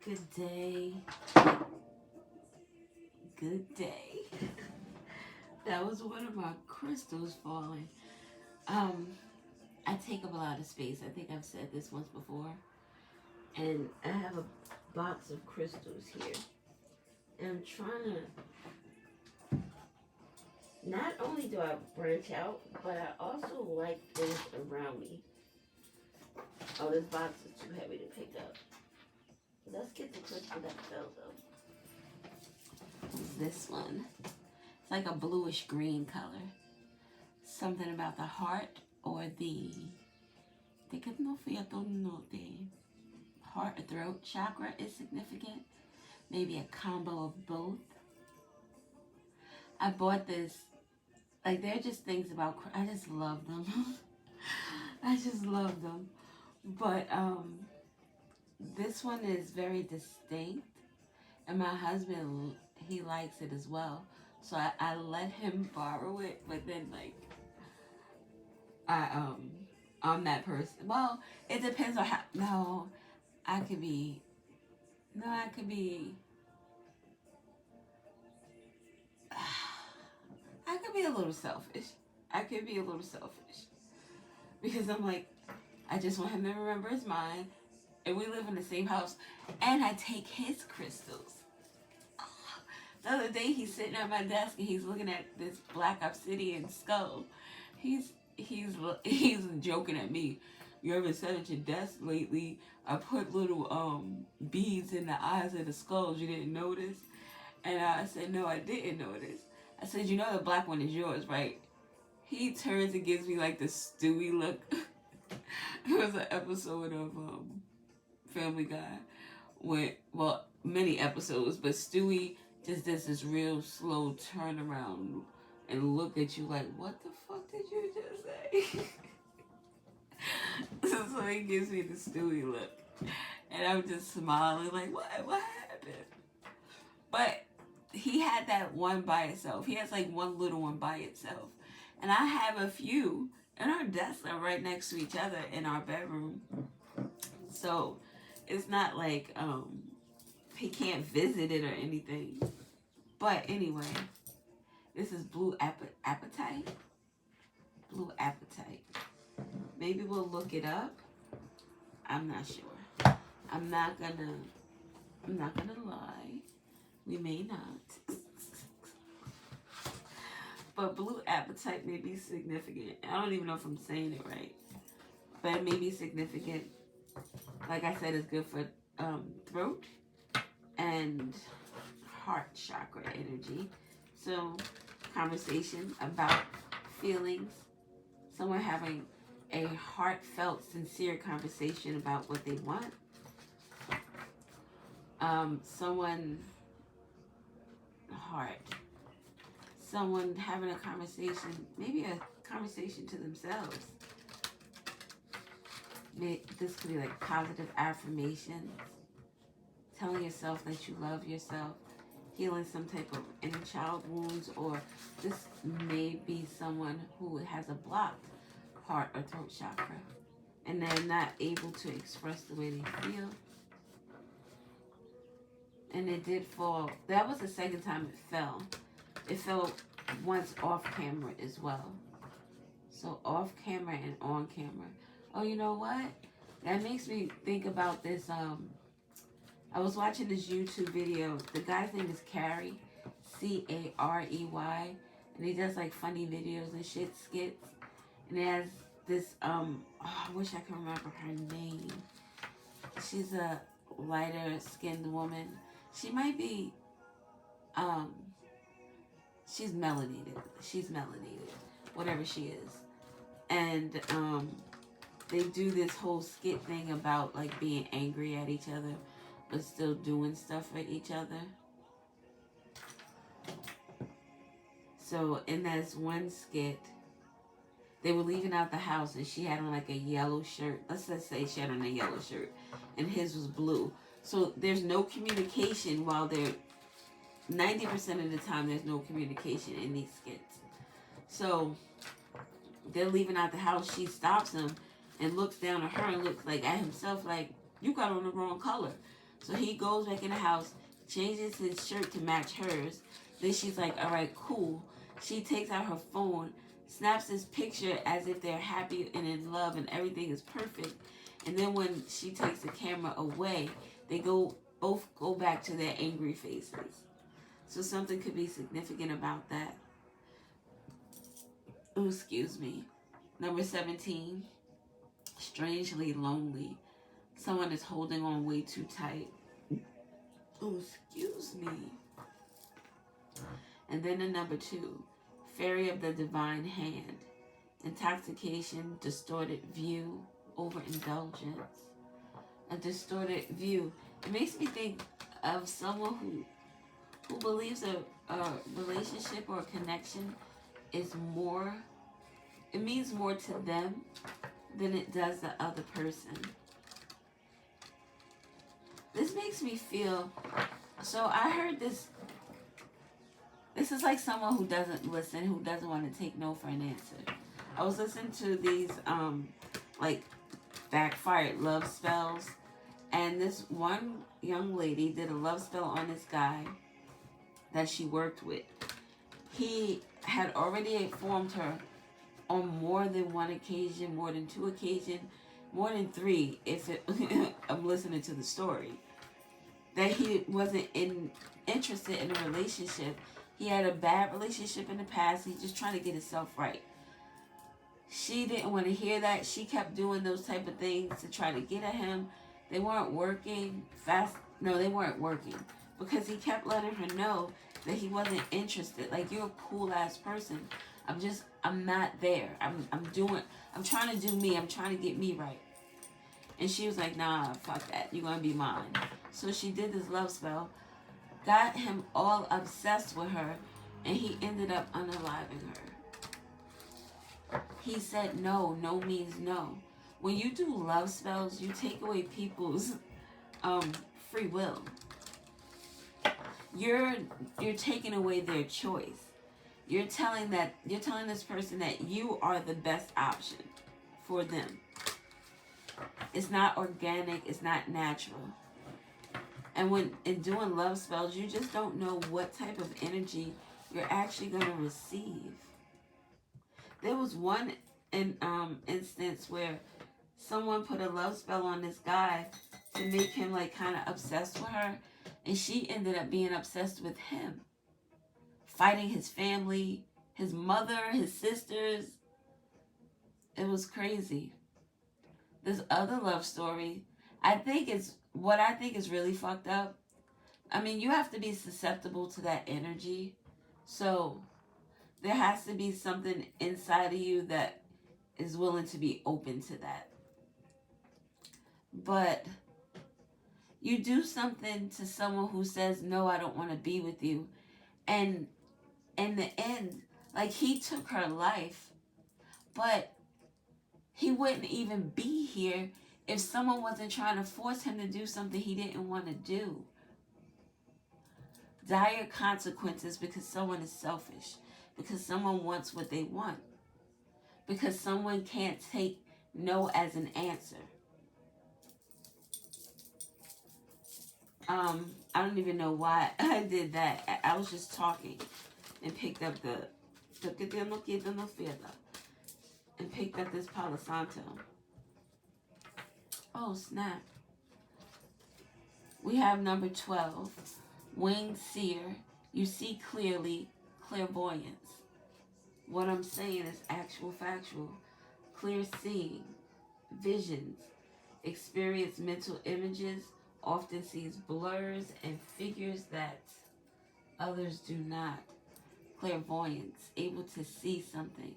Good day. Good day. That was one of my crystals falling. I take up a lot of space. I think I've said this once before. And I have a box of crystals here. And I'm trying to, not only do I branch out, but I also like things around me. Oh, this box is too heavy to pick up. Let's get the crystal that fell though. This one. It's like a bluish green color. Something about the heart or the heart or throat chakra is significant. Maybe a combo of both. I bought this. Like, they're just things about, I just love them. I just love them. But this one is very distinct. And my husband, he likes it as well. So I let him borrow it, but then like I'm that person. Well, it depends on how I could be I could be a little selfish. Because I'm like, I just want him to remember his mind, and we live in the same house, and I take his crystals. The other day he's sitting at my desk and he's looking at this black obsidian skull. He's joking at me. You ever sat at your desk lately? I put little beads in the eyes of the skulls. You didn't notice? And I said, no, I didn't notice. I said, you know the black one is yours, right? He turns and gives me like the Stewie look. It was an episode of Family Guy. Well, many episodes, but Stewie just does this real slow turnaround and look at you like, what the fuck did you just say? So he gives me the Stewie look. And I'm just smiling like, what happened? But he had that one by itself. He has like one little one by itself. And I have a few. And our desks are right next to each other in our bedroom. So it's not like he can't visit it or anything. But anyway, this is Blue Apatite. Blue Apatite. Maybe we'll look it up. I'm not sure. I'm not gonna lie. We may not. But Blue Apatite may be significant. I don't even know if I'm saying it right. But it may be significant. Like I said, it's good for throat and heart chakra energy. So, conversation about feelings. Someone having a heartfelt, sincere conversation about what they want. Someone having a conversation, maybe a conversation to themselves. This could be like positive affirmations, telling yourself that you love yourself, healing some type of inner child wounds, or this may be someone who has a blocked heart or throat chakra and they're not able to express the way they feel. And it did fall. That was the second time it fell. It fell once off camera as well. So off camera and on camera. Oh, you know what? That makes me think about this. I was watching this YouTube video. The guy's name is Carey, Carey, and he does like funny videos and shit skits. And it has this I wish I could remember her name. She's a lighter skinned woman. She might be she's melanated. Whatever she is. And they do this whole skit thing about like being angry at each other but still doing stuff for each other. So in this one skit, they were leaving out the house and she had on like a yellow shirt. Let's just say she had on a yellow shirt and his was blue. So there's no communication while they're 90% of the time there's no communication in these skits. So they're leaving out the house. She stops him and looks down at her and looks like at himself like, you got on the wrong color. So he goes back in the house, changes his shirt to match hers. Then she's like, all right, cool. She takes out her phone, snaps this picture as if they're happy and in love and everything is perfect. And then when she takes the camera away, they both go back to their angry faces. So something could be significant about that. Oh, excuse me. Number 17, strangely lonely. Someone is holding on way too tight. Oh, excuse me. And then the number 2, fairy of the divine hand. Intoxication, distorted view, overindulgence. A distorted view. It makes me think of someone who believes a relationship or a connection is more, it means more to them than it does the other person. This makes me feel, so I heard this is like someone who doesn't listen, who doesn't want to take no for an answer. I was listening to these like backfired love spells, and this one young lady did a love spell on this guy that she worked with. He had already informed her on more than one occasion, more than 2 occasions, more than 3 if I'm listening to the story, that he wasn't interested in a relationship. He had a bad relationship in the past. He's just trying to get himself right. She didn't want to hear that. She kept doing those type of things to try to get at him. They weren't working fast. No, they weren't working because he kept letting her know that he wasn't interested. Like, you're a cool ass person. I'm not there. I'm trying to do me. I'm trying to get me right. And she was like, nah, fuck that. You're going to be mine. So she did this love spell, got him all obsessed with her, and he ended up unaliving her. He said no. No means no. When you do love spells, you take away people's free will. You're taking away their choice. You're telling this person that you are the best option for them. It's not organic. It's not natural. And when in doing love spells, you just don't know what type of energy you're actually going to receive. There was one instance where someone put a love spell on this guy to make him like kind of obsessed with her, and she ended up being obsessed with him, fighting his family, his mother, his sisters. It was crazy. This other love story, what I think is really fucked up. I mean, you have to be susceptible to that energy. So there has to be something inside of you that is willing to be open to that. But you do something to someone who says, no, I don't want to be with you. And in the end, like, he took her life, but he wouldn't even be here if someone wasn't trying to force him to do something he didn't want to do. Dire consequences because someone is selfish, because someone wants what they want, because someone can't take no as an answer. I don't even know why I did that. I was just talking and picked up and picked up this Palo Santo. Oh, snap. We have number 12, winged seer. You see clearly, clairvoyance. What I'm saying is actual factual. Clear seeing, visions, experience mental images, often sees blurs and figures that others do not. Clairvoyance, able to see something.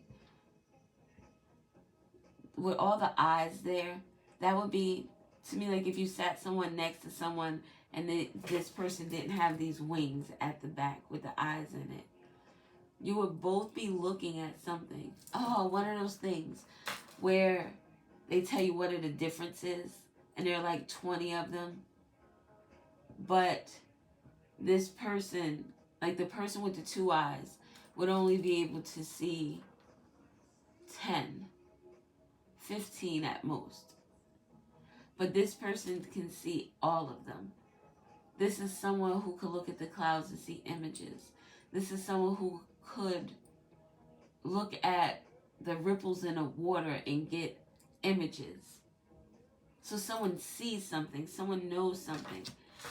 With all the eyes there, that would be, to me, like if you sat someone next to someone and this person didn't have these wings at the back with the eyes in it. You would both be looking at something. Oh, one of those things where they tell you what are the differences, and there are like 20 of them. But this person, like the person with the 2 eyes, would only be able to see 10, 15 at most. But this person can see all of them. This is someone who could look at the clouds and see images. This is someone who could look at the ripples in the water and get images. So someone sees something, someone knows something.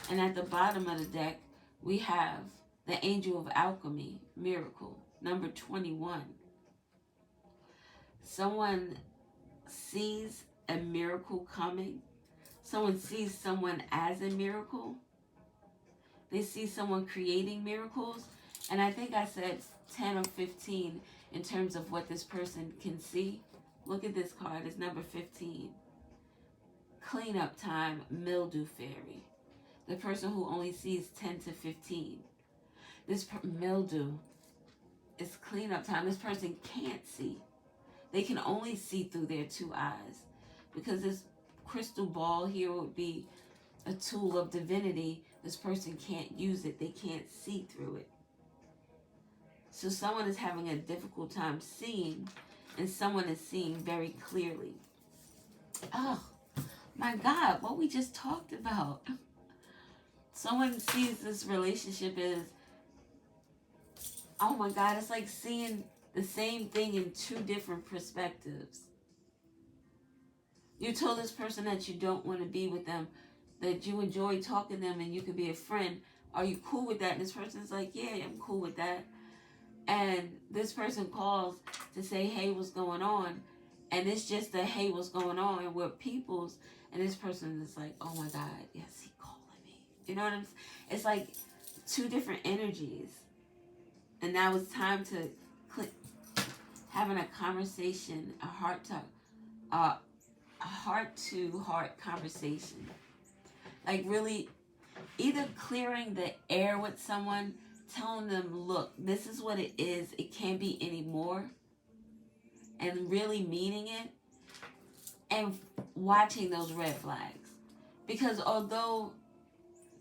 And at the bottom of the deck, we have the Angel of Alchemy, Miracle, number 21. Someone sees a miracle coming. Someone sees someone as a miracle. They see someone creating miracles. And I think I said 10 or 15 in terms of what this person can see. Look at this card. It's number 15. Cleanup time, mildew fairy. The person who only sees 10 to 15. This mildew is cleanup time. This person can't see. They can only see through their two eyes. Because this crystal ball here would be a tool of divinity. This person can't use it. They can't see through it. So someone is having a difficult time seeing, and someone is seeing very clearly. Oh, my God, what we just talked about. Someone sees this relationship as, oh my God, it's like seeing the same thing in two different perspectives. You told this person that you don't want to be with them, that you enjoy talking to them and you could be a friend. Are you cool with that? And this person's like, yeah, I'm cool with that. And this person calls to say, hey, what's going on? And it's just a, hey, what's going on? And we're peoples. And this person is like, oh my God, yes, he calling me. You know what I'm saying? It's like two different energies. And now it's time to having a conversation, a heart-to-heart conversation. Like really either clearing the air with someone, telling them, look, this is what it is. It can't be any more. And really meaning it. And watching those red flags. Because although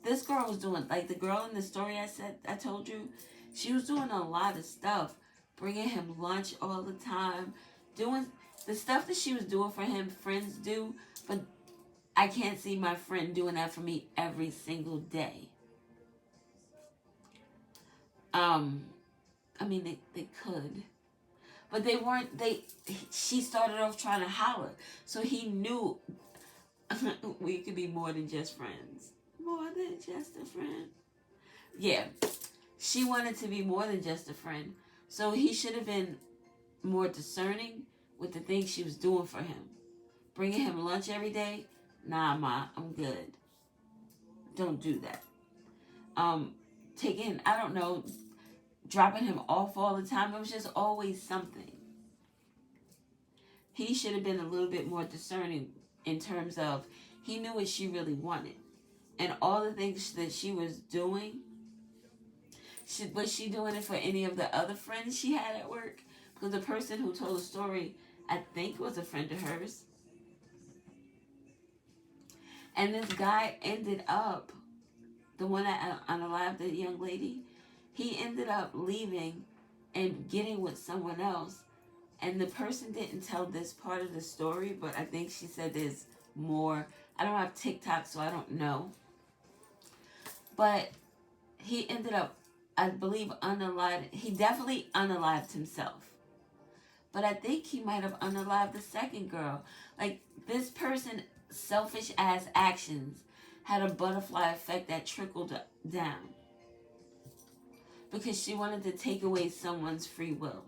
this girl was doing, like the girl in the story I told you, she was doing a lot of stuff. Bringing him lunch all the time. Doing the stuff that she was doing for him, friends do. But I can't see my friend doing that for me every single day. I mean, they could. But they weren't, she started off trying to holler. So he knew we could be more than just friends. More than just a friend. Yeah. She wanted to be more than just a friend. So he should have been more discerning with the things she was doing for him. Bringing him lunch every day? Nah, Ma, I'm good. Don't do that. Taking, I don't know, dropping him off all the time. It was just always something. He should have been a little bit more discerning in terms of he knew what she really wanted. And all the things that she was doing, was she doing it for any of the other friends she had at work? Because the person who told the story, I think, was a friend of hers. And this guy ended up, the one that unalived the young lady, he ended up leaving and getting with someone else. And the person didn't tell this part of the story, but I think she said there's more. I don't have TikTok, so I don't know. But he ended up, I believe, unalived. He definitely unalived himself. But I think he might have unalived the second girl. Like, this person, selfish ass actions had a butterfly effect that trickled down. Because she wanted to take away someone's free will.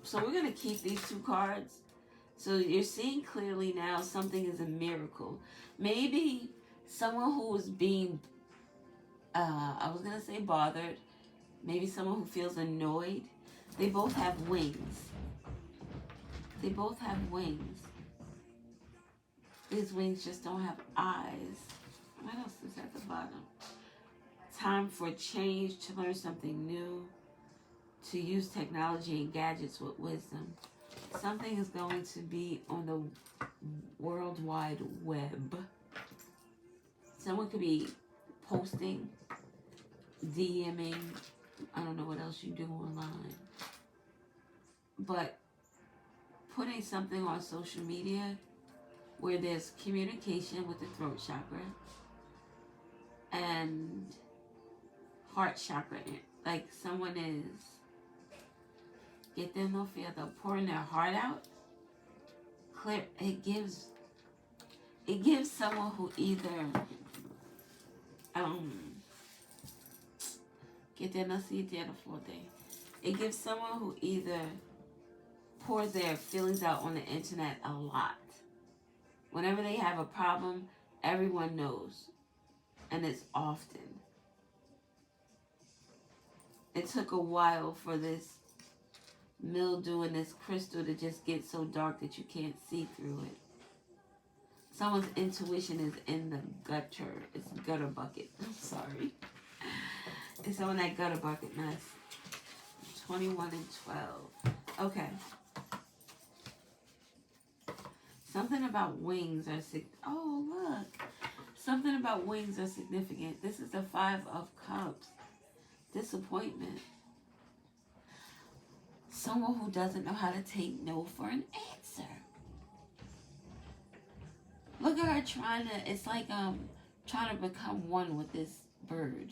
So we're going to keep these two cards. So you're seeing clearly now something is a miracle. Maybe someone who was being, I was going to say bothered. Maybe someone who feels annoyed. They both have wings. They both have wings. These wings just don't have eyes. What else is at the bottom? Time for change, to learn something new, to use technology and gadgets with wisdom. Something is going to be on the World Wide Web. Someone could be posting, DMing, I don't know what else you do online. But putting something on social media where there's communication with the throat chakra and heart chakra. Like someone is, get them no fear, they're pouring their heart out. Clear. It gives someone who either get there no see there the full day. It gives someone who either pours their feelings out on the internet a lot. Whenever they have a problem, everyone knows, and it's often. It took a while for this mildew and this crystal to just get so dark that you can't see through it. Someone's intuition is in the gutter. It's gutter bucket. I'm sorry. It's on that gutter bucket mess. 21 and 12. Okay. Something about wings are oh, look. Something about wings are significant. This is the 5 of Cups. Disappointment. Someone who doesn't know how to take no for an answer. Look at her trying to, it's like trying to become one with this bird.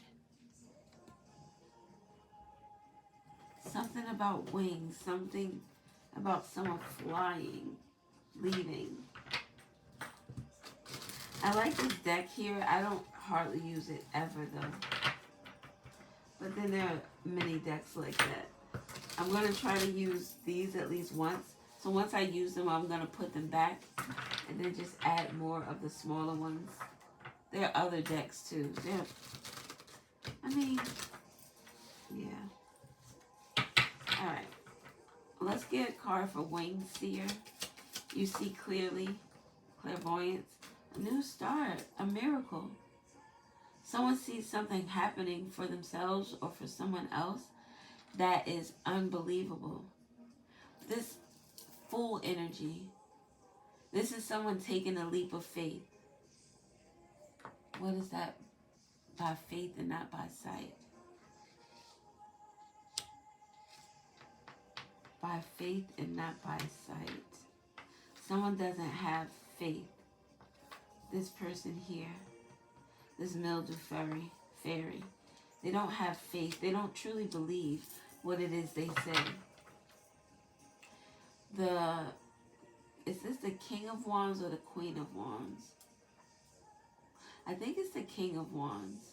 Something about wings, something about someone flying, leaving. I like this deck here. I don't hardly use it ever though. But then there are many decks like that. I'm going to try to use these at least once. So once I use them, I'm going to put them back and then just add more of the smaller ones. There are other decks too. Yeah. Alright. Let's get a card for Winged Seer. You see clearly. Clairvoyance. A new start. A miracle. Someone sees something happening for themselves or for someone else that is unbelievable. This full energy. This is someone taking a leap of faith. What is that? By faith and not by sight. By faith and not by sight. Someone doesn't have faith. This person here. This mildew fairy. They don't have faith. They don't truly believe what it is they say. Is this the King of Wands or the Queen of Wands? I think it's the King of Wands.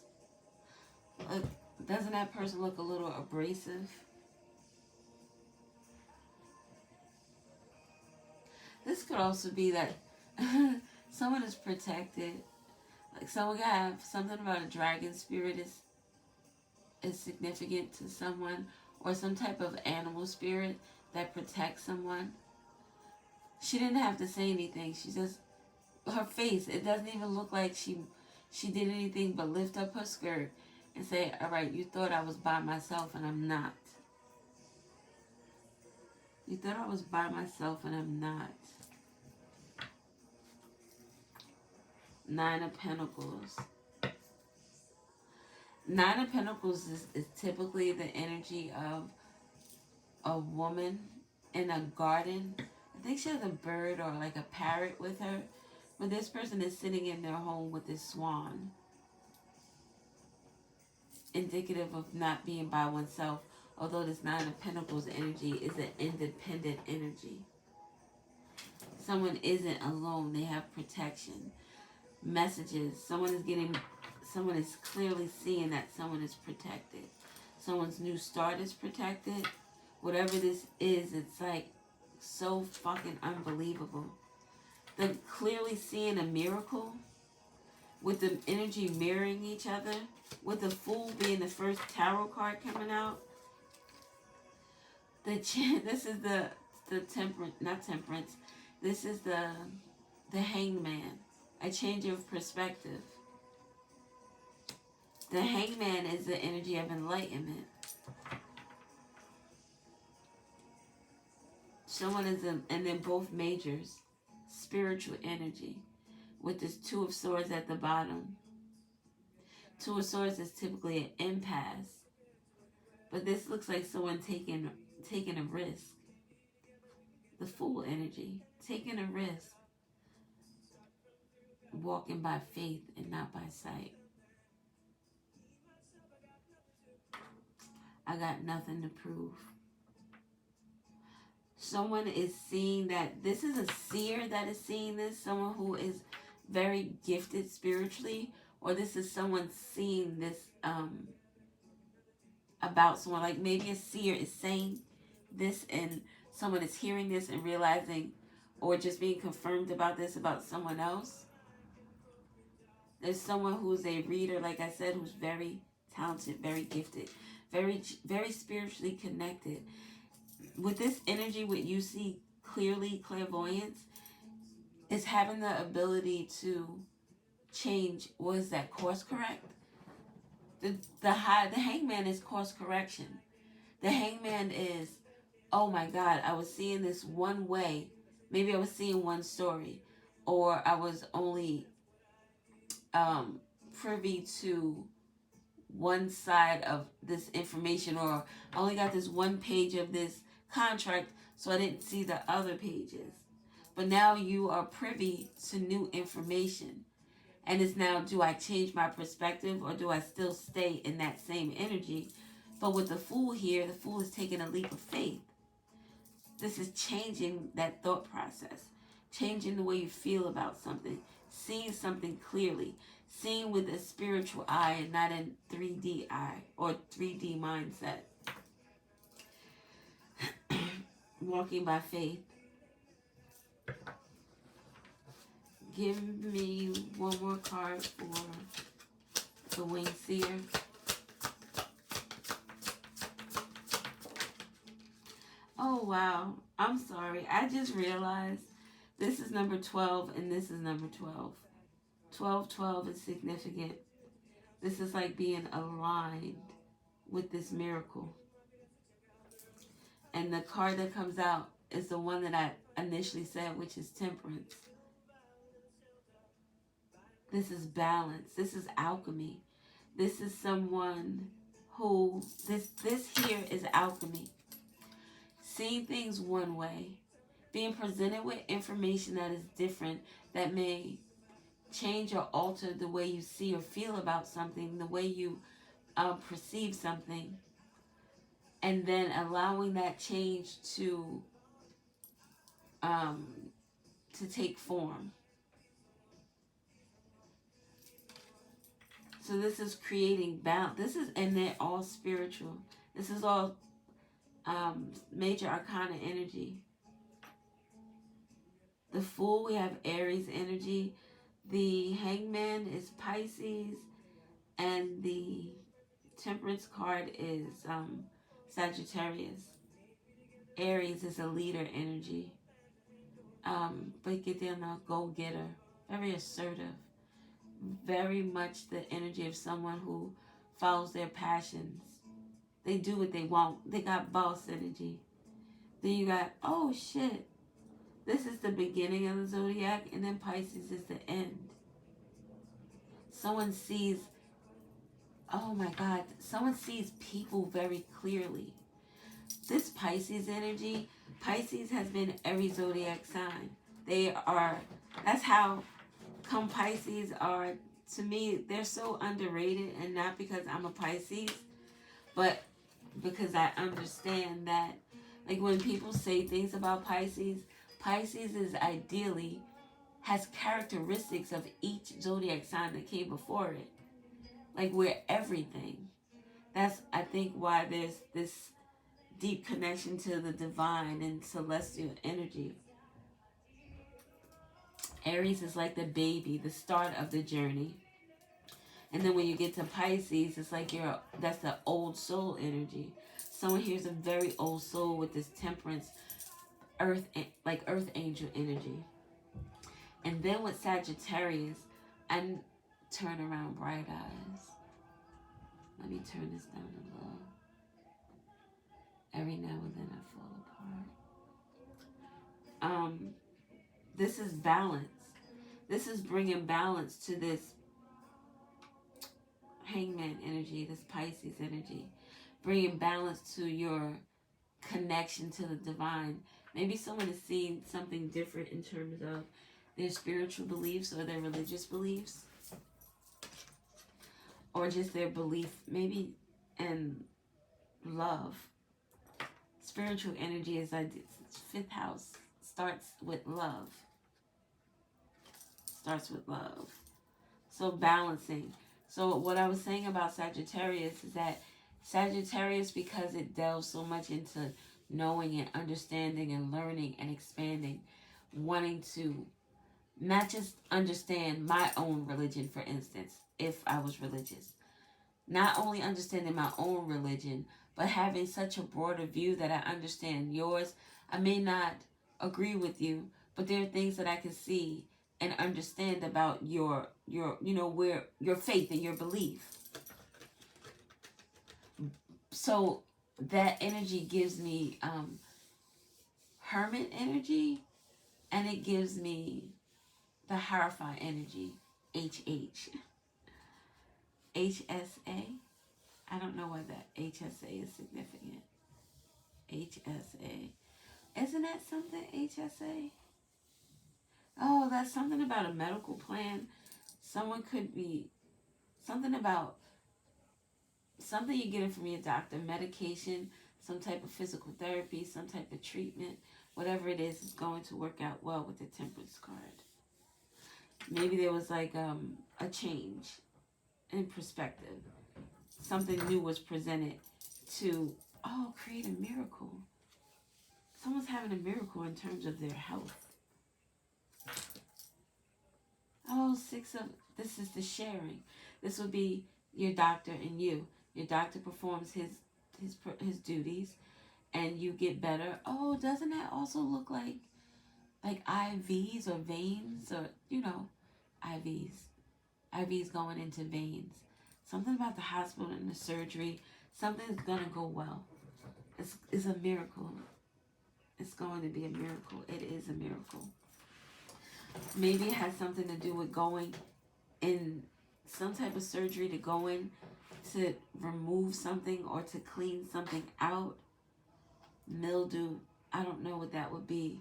Look, doesn't that person look a little abrasive? This could also be that someone is protected. Like someone could have something about a dragon spirit is significant to someone, or some type of animal spirit that protects someone. She didn't have to say anything. She just, her face, it doesn't even look like she did anything but lift up her skirt and say, all right, you thought I was by myself and I'm not. You thought I was by myself and I'm not. 9 of Pentacles. 9 of Pentacles is typically the energy of a woman in a garden. I think she has a bird or like a parrot with her. But this person is sitting in their home with this swan. Indicative of not being by oneself. Although this 9 of Pentacles energy is an independent energy. Someone isn't alone. They have protection. Messages. Someone is clearly seeing that someone is protected. Someone's new start is protected. Whatever this is, it's like so fucking unbelievable. They're clearly seeing a miracle with the energy mirroring each other, with the Fool being the first tarot card coming out. This is the temperance, not temperance. This is the Hanged Man. A change of perspective. The Hanged Man is the energy of enlightenment. Someone is and then both majors. Spiritual energy. With this 2 of Swords at the bottom. 2 of Swords is typically an impasse. But this looks like someone taking a risk. The Fool energy. Taking a risk. walking by faith and not by sight. I got nothing to prove. Someone is seeing that this is a seer that is seeing this, someone who is very gifted spiritually, or this is someone seeing this about someone. Like maybe a seer is saying this and someone is hearing this and realizing, or just being confirmed about this about someone else. There's someone who's a reader, like I said, who's very talented, very gifted, very spiritually connected. With this energy, what you see clearly, clairvoyance, is having the ability to change. Was that course correct? The hangman is course correction. The hangman is, oh my God, I was seeing this one way. Maybe I was seeing one story, or I was only privy to one side of this information, or I only got this one page of this contract, so I didn't see the other pages. But now you are privy to new information. And it's now, do I change my perspective, or do I still stay in that same energy? But with the Fool here, the Fool is taking a leap of faith. This is changing that thought process, changing the way you feel about something, seeing something clearly, seeing with a spiritual eye and not a 3D eye or 3D mindset. Walking by faith. Give me one more card for the Winged Seer. Oh, wow. I'm sorry. I just realized this is number 12 and this is number 12. 12 is significant. This is like being aligned with this miracle. And the card that comes out is the one that I initially said, which is Temperance. This is balance. This is alchemy. This is someone who, this here is alchemy. Seeing things one way. Being presented with information that is different, that may change or alter the way you see or feel about something, the way you perceive something. And then allowing that change to take form. So this is creating balance. This is, and they're all spiritual. This is all major arcana energy. The Fool, we have Aries energy. The Hangman is Pisces. And the Temperance card is Sagittarius. Aries is a leader energy. But get there now, go-getter. Very assertive. Very much the energy of someone who follows their passions. They do what they want. They got boss energy. Then you got, oh shit, this is the beginning of the zodiac, and then Pisces is the end. Someone sees, oh my God, someone sees people very clearly. This Pisces energy, Pisces has been every zodiac sign. They are, that's how come Pisces are, to me, they're so underrated, and not because I'm a Pisces, but because I understand that, like when people say things about Pisces, Pisces is ideally, has characteristics of each zodiac sign that came before it. Like we're everything. That's, I think, why there's this deep connection to the divine and celestial energy. Aries is like the baby, the start of the journey. And then when you get to Pisces, it's like that's the old soul energy. Someone here is a very old soul with this Temperance, like earth angel energy. And then with Sagittarius, and turn around bright eyes. Let me turn this down a little. Every now and then I fall apart. This is balance. This is bringing balance to this Hangman energy, this Pisces energy. Bringing balance to your connection to the divine. Maybe someone is seeing something different in terms of their spiritual beliefs or their religious beliefs, or just their belief maybe in love. Spiritual energy is like fifth house, starts with love. Starts with love. So balancing. So what I was saying about Sagittarius is that Sagittarius, because it delves so much into knowing and understanding and learning and expanding, wanting to not just understand my own religion, for instance, if I was religious. Not only understanding my own religion, but having such a broader view that I understand yours. I may not agree with you, but there are things that I can see and understand about your where your faith and your belief. So that energy gives me hermit energy, and it gives me the Hierophant energy, HH. HSA. I don't know why that HSA is significant. HSA. Isn't that something, HSA? Oh, that's something about a medical plan. Someone could be, something about, something you're getting from your doctor, medication, some type of physical therapy, some type of treatment. Whatever it is going to work out well with the Temperance card. Maybe there was like a change in perspective. Something new was presented to, create a miracle. Someone's having a miracle in terms of their health. This is the sharing. This would be your doctor and you. Your doctor performs his duties, and you get better. Oh, doesn't that also look like IVs or veins, or IVs going into veins? Something about the hospital and the surgery. Something's gonna go well. It's a miracle. It's going to be a miracle. It is a miracle. Maybe it has something to do with going in some type of surgery, to go in to remove something or to clean something out. Mildew. I don't know what that would be.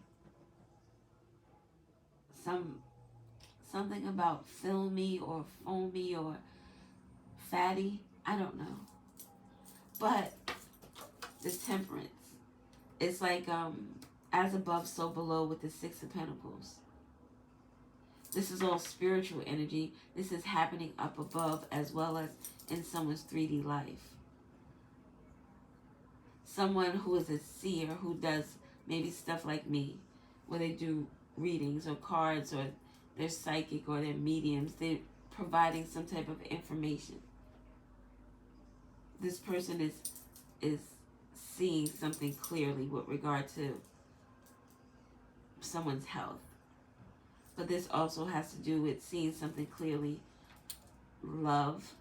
Something about filmy or foamy or fatty. I don't know. But the Temperance. It's like as above, so below with the Six of Pentacles. This is all spiritual energy. This is happening up above as well as in someone's 3D life. Someone who is a seer, who does maybe stuff like me, where they do readings or cards, or they're psychic or they're mediums. They're providing some type of information. This person is seeing something clearly with regard to someone's health. But this also has to do with seeing something clearly, love,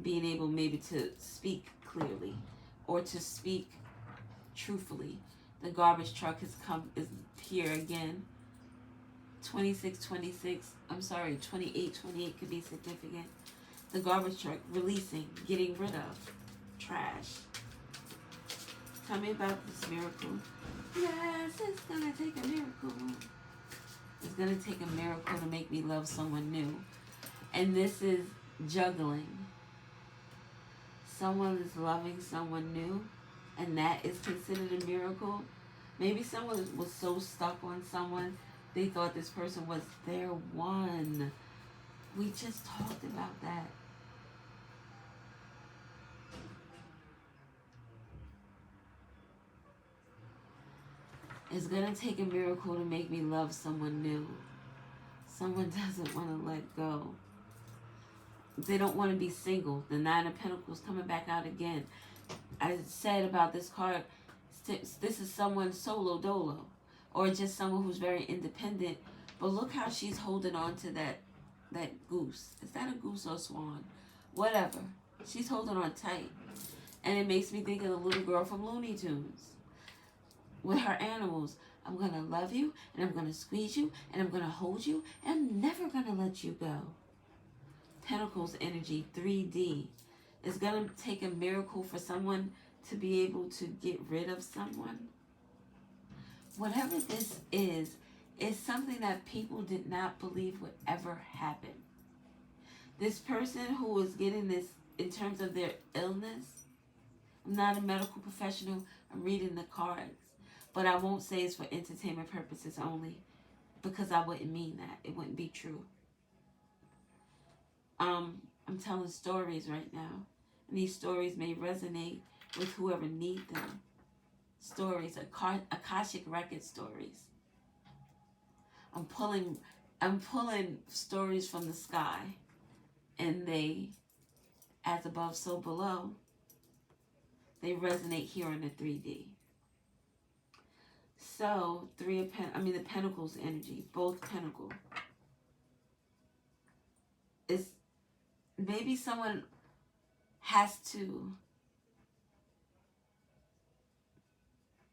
being able maybe to speak clearly or to speak truthfully. The garbage truck is here again. 2626, 2828 could be significant. The garbage truck, releasing, getting rid of trash. Tell me about this miracle. Yes, it's gonna take a miracle. It's gonna take a miracle to make me love someone new. And this is juggling. Someone is loving someone new, and that is considered a miracle. Maybe someone was so stuck on someone, they thought this person was their one. We just talked about that. It's going to take a miracle to make me love someone new. Someone doesn't want to let go. They don't want to be single. The Nine of Pentacles coming back out again. I said about this card, this is someone solo dolo, or just someone who's very independent. But look how she's holding on to that goose. Is that a goose or a swan? Whatever. She's holding on tight. And it makes me think of the little girl from Looney Tunes. With her animals. I'm going to love you, and I'm going to squeeze you, and I'm going to hold you, and I'm never going to let you go. Pentacles energy, 3D. It's going to take a miracle for someone to be able to get rid of someone. Whatever this is is something that people did not believe would ever happen. This person who was getting this in terms of their illness, I'm not a medical professional, I'm reading the cards, but I won't say it's for entertainment purposes only, because I wouldn't mean that. It wouldn't be true. I'm telling stories right now, and these stories may resonate with whoever needs them. Stories, Akashic record stories. I'm pulling stories from the sky, and they, as above, so below, they resonate here in the 3D. So, the Pentacles energy, both Pentacle. Is maybe someone has to,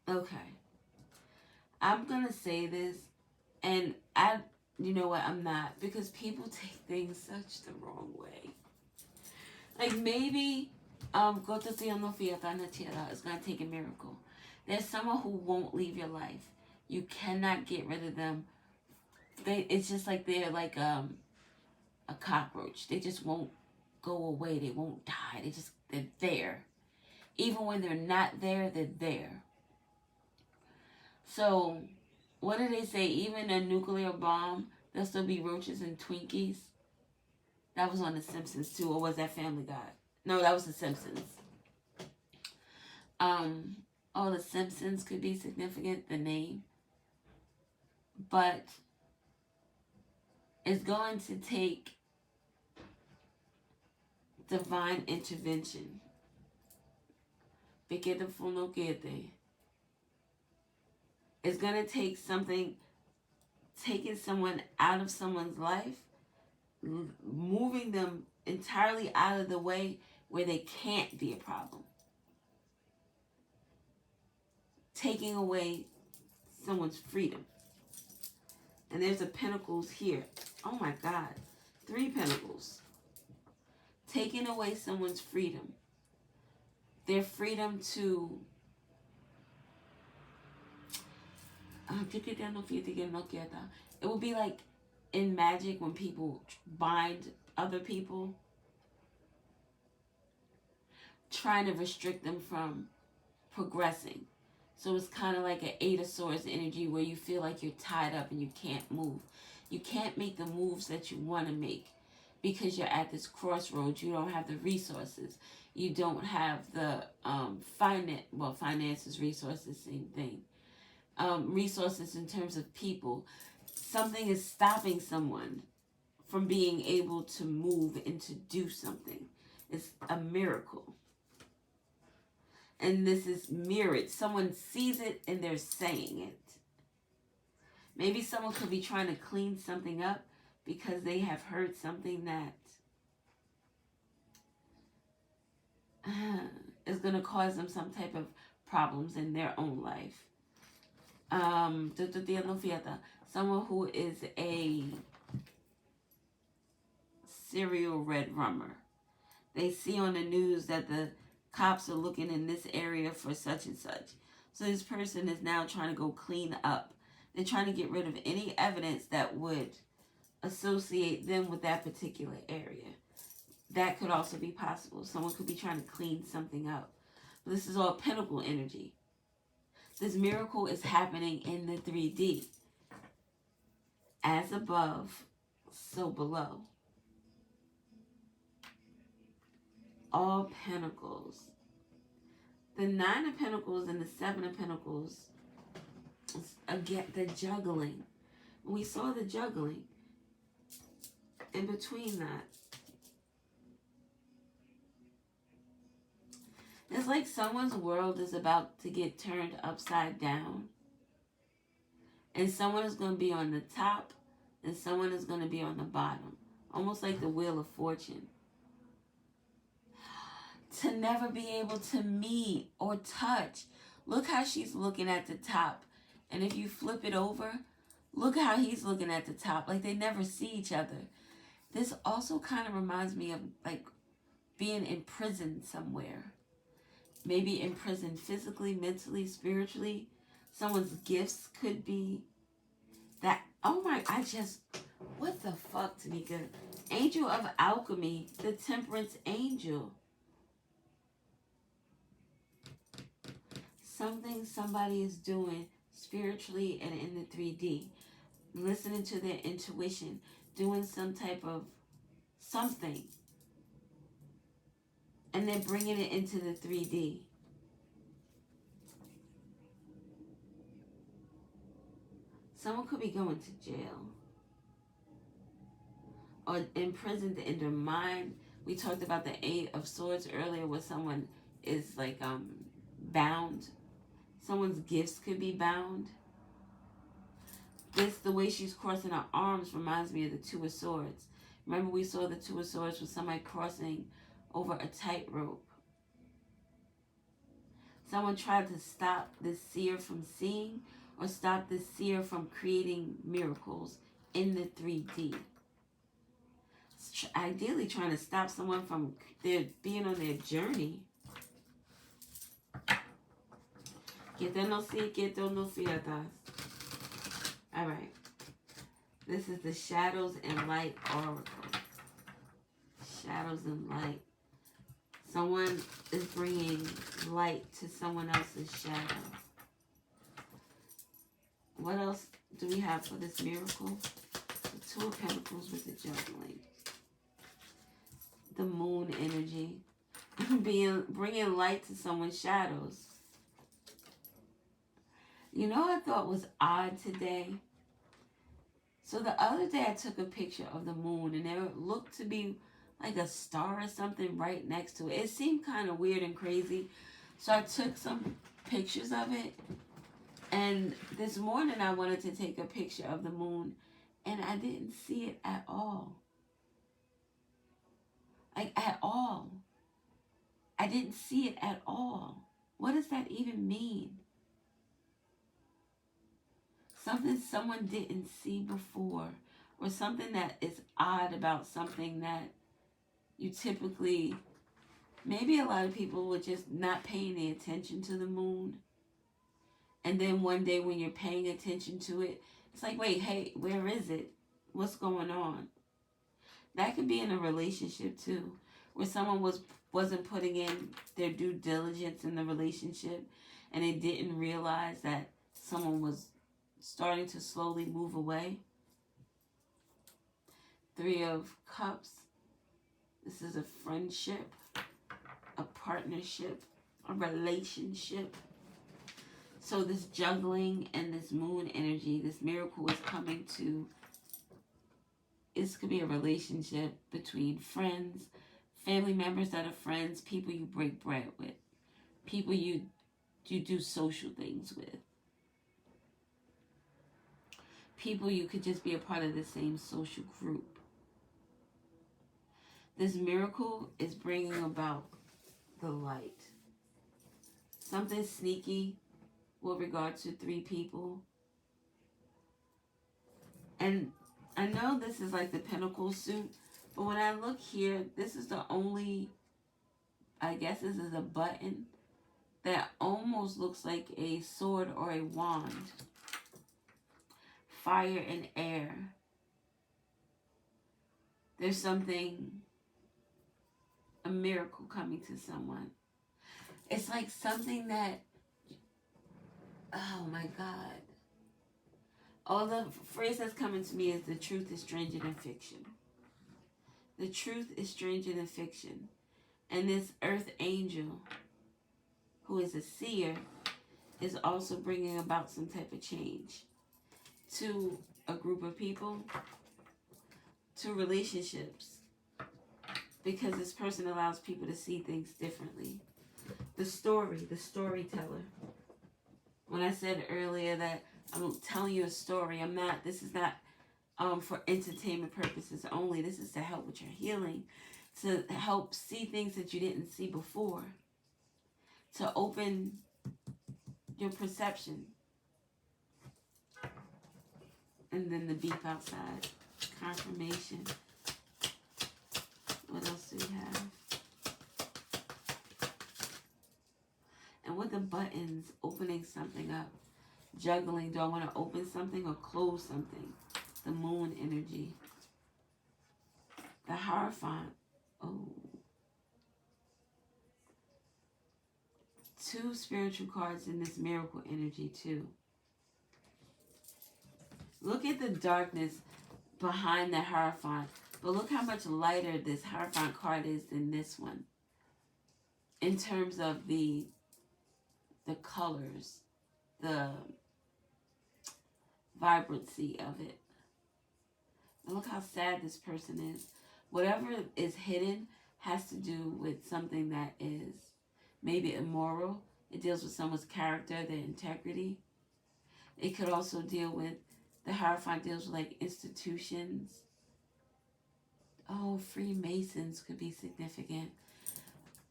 okay, I'm going to say this, and you know what, I'm not, because people take things such the wrong way. Like maybe, goddessonfirejewelry is going to take a miracle. There's someone who won't leave your life. You cannot get rid of them. It's just like they're like a cockroach. They just won't go away. They won't die. They're there. Even when they're not there, they're there. So, what do they say? Even a nuclear bomb, there'll still be roaches and Twinkies. That was on The Simpsons too, or was that Family Guy? No, that was The Simpsons. The Simpsons could be significant, the name. But it's going to take divine intervention. It's going to take something, taking someone out of someone's life, moving them entirely out of the way where they can't be a problem. Taking away someone's freedom. And there's a Pentacles here. Oh my God. 3 Pentacles. Taking away someone's freedom. Their freedom to... It would be like in magic when people bind other people, trying to restrict them from progressing. So it's kind of like an 8 of Swords energy where you feel like you're tied up and you can't move. You can't make the moves that you want to make because you're at this crossroads. You don't have the resources. You don't have the finances, resources, same thing. Resources in terms of people. Something is stopping someone from being able to move and to do something. It's a miracle. And this is mirrored. Someone sees it and they're saying it. Maybe someone could be trying to clean something up because they have heard something that is going to cause them some type of problems in their own life. Someone who is a serial red rummer. They see on the news that the cops are looking in this area for such and such. So this person is now trying to go clean up. They're trying to get rid of any evidence that would associate them with that particular area. That could also be possible. Someone could be trying to clean something up. But this is all Pentacle energy. This miracle is happening in the 3D. As above, so below. All Pentacles. The 9 of Pentacles and the 7 of Pentacles, again, the juggling. We saw the juggling. In between that, it's like someone's world is about to get turned upside down. And someone is going to be on the top and someone is going to be on the bottom. Almost like the Wheel of Fortune. To never be able to meet or touch. Look how she's looking at the top. And if you flip it over, look how he's looking at the top. Like they never see each other. This also kind of reminds me of like being in prison somewhere. Maybe in prison physically, mentally, spiritually. Someone's gifts could be That, oh my, what the fuck, Tanika? Angel of Alchemy, the Temperance Angel. Something somebody is doing spiritually and in the 3D. Listening to their intuition. Doing some type of something. And then bringing it into the 3D. Someone could be going to jail. Or imprisoned in their mind. We talked about the 8 of Swords earlier, where someone is like bound. Someone's gifts could be bound. The way she's crossing her arms reminds me of the 2 of Swords. Remember we saw the 2 of Swords with somebody crossing over a tightrope. Someone tried to stop this seer from seeing, or stop this seer from creating miracles in the 3D. Ideally trying to stop someone from being on their journey. Que te no see, que te no fietas. Alright. This is the Shadows and Light Oracle. Shadows and Light. Someone is bringing light to someone else's shadow. What else do we have for this miracle? The 2 of Pentacles with the juggling. The moon energy. Bringing light to someone's shadows. You know what I thought was odd today? So the other day I took a picture of the moon and there looked to be like a star or something right next to it. It seemed kind of weird and crazy. So I took some pictures of it. And this morning I wanted to take a picture of the moon and I didn't see it at all. Like at all. I didn't see it at all. What does that even mean? Something someone didn't see before, or something that is odd about something that you typically, maybe a lot of people were just not paying the attention to the moon. And then one day when you're paying attention to it, it's like, wait, hey, where is it? What's going on? That could be in a relationship too, where someone wasn't putting in their due diligence in the relationship and they didn't realize that someone was starting to slowly move away. 3 of Cups. This is a friendship, a partnership, a relationship. So this juggling and this moon energy, this miracle is coming to, this could be a relationship between friends, family members that are friends, people you break bread with, people you do social things with. People you could just be a part of the same social group. This miracle is bringing about the light. Something sneaky with regard to 3 people. And I know this is like the Pentacle suit, but when I look here, this is the only, I guess this is a button that almost looks like a sword or a wand. Fire and air. There's something, a miracle coming to someone. It's like something that, oh my God. All the phrase that's coming to me is the truth is stranger than fiction. The truth is stranger than fiction. And this earth angel, who is a seer, is also bringing about some type of change to a group of people, to relationships, because this person allows people to see things differently. The storyteller. When I said earlier that I'm telling you a story, this is not for entertainment purposes only. This is to help with your healing, to help see things that you didn't see before, to open your perception. And then the beep outside. Confirmation. What else do we have? And with the buttons, opening something up. Juggling. Do I want to open something or close something? The moon energy. The Hierophant. Oh. 2 spiritual cards in this miracle energy too. Look at the darkness behind the Hierophant. But look how much lighter this Hierophant card is than this one. In terms of the colors. The vibrancy of it. And look how sad this person is. Whatever is hidden has to do with something that is maybe immoral. It deals with someone's character, their integrity. It could also deal with, the Hierophant deals with like institutions. Oh, Freemasons could be significant.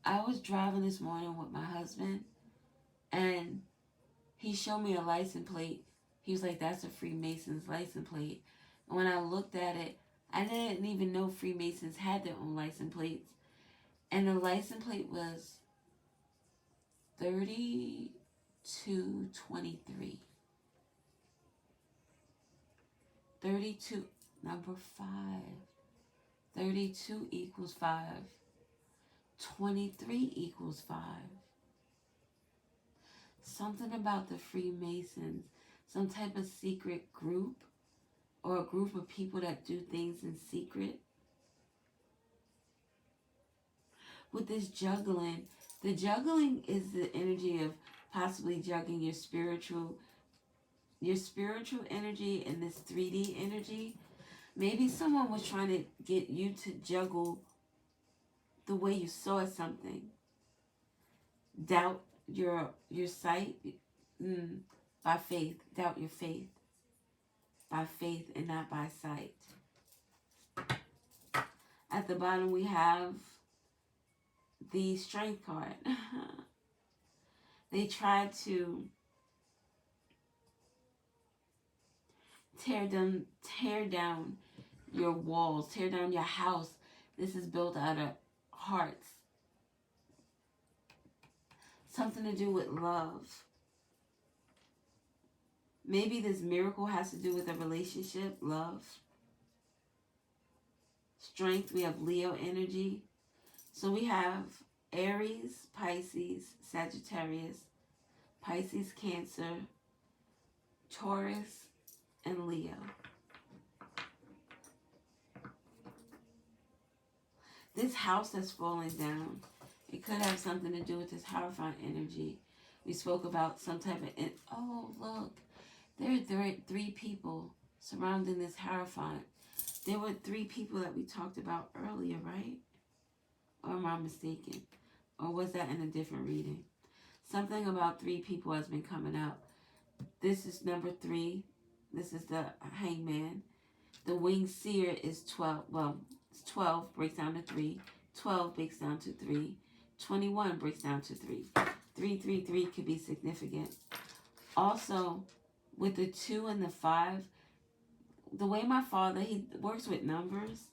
I was driving this morning with my husband and he showed me a license plate. He was like, that's a Freemason's license plate. And when I looked at it, I didn't even know Freemasons had their own license plates. And the license plate was 3223. 32, number 5. 32 equals 5. 23 equals 5. Something about the Freemasons, some type of secret group or a group of people that do things in secret. With this juggling, the juggling is the energy of possibly juggling your spiritual energy and this 3D energy. Maybe someone was trying to get you to juggle the way you saw something. Doubt your sight by faith. Doubt your faith by faith and not by sight. At the bottom we have the Strength card. They tried to tear down your walls, tear down your house. This is built out of hearts. Something to do with love. Maybe this miracle has to do with a relationship, love. Strength, we have Leo energy. So we have Aries, Pisces, Sagittarius, Pisces, Cancer, Taurus, and Leo. This house that's falling down, it could have something to do with this Hierophant energy. We spoke about some type of... Oh, look. There are 3 people surrounding this Hierophant. There were 3 people that we talked about earlier, right? Or am I mistaken? Or was that in a different reading? Something about 3 people has been coming up. This is number 3. This is the Hangman. The winged Seer is 12. Well, it's 12 breaks down to 3. 12 breaks down to 3. 21 breaks down to 3. 333 could be significant. Also, with the 2 and the 5, the way my father, he works with numbers,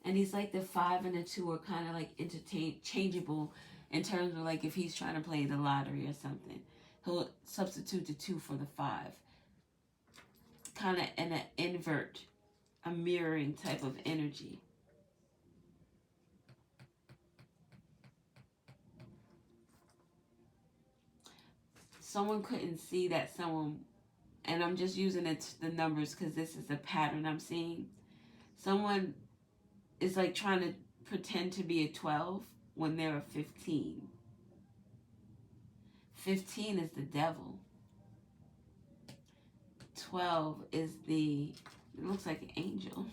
and he's like the 5 and the 2 are kind of like interchangeable in terms of like if he's trying to play the lottery or something. He'll substitute the 2 for the 5. Kind of in an invert, a mirroring type of energy. Someone couldn't see that someone, and I'm just using the numbers because this is the pattern I'm seeing. Someone is like trying to pretend to be a 12 when they're a 15. 15 is the devil. 12 is it looks like an angel.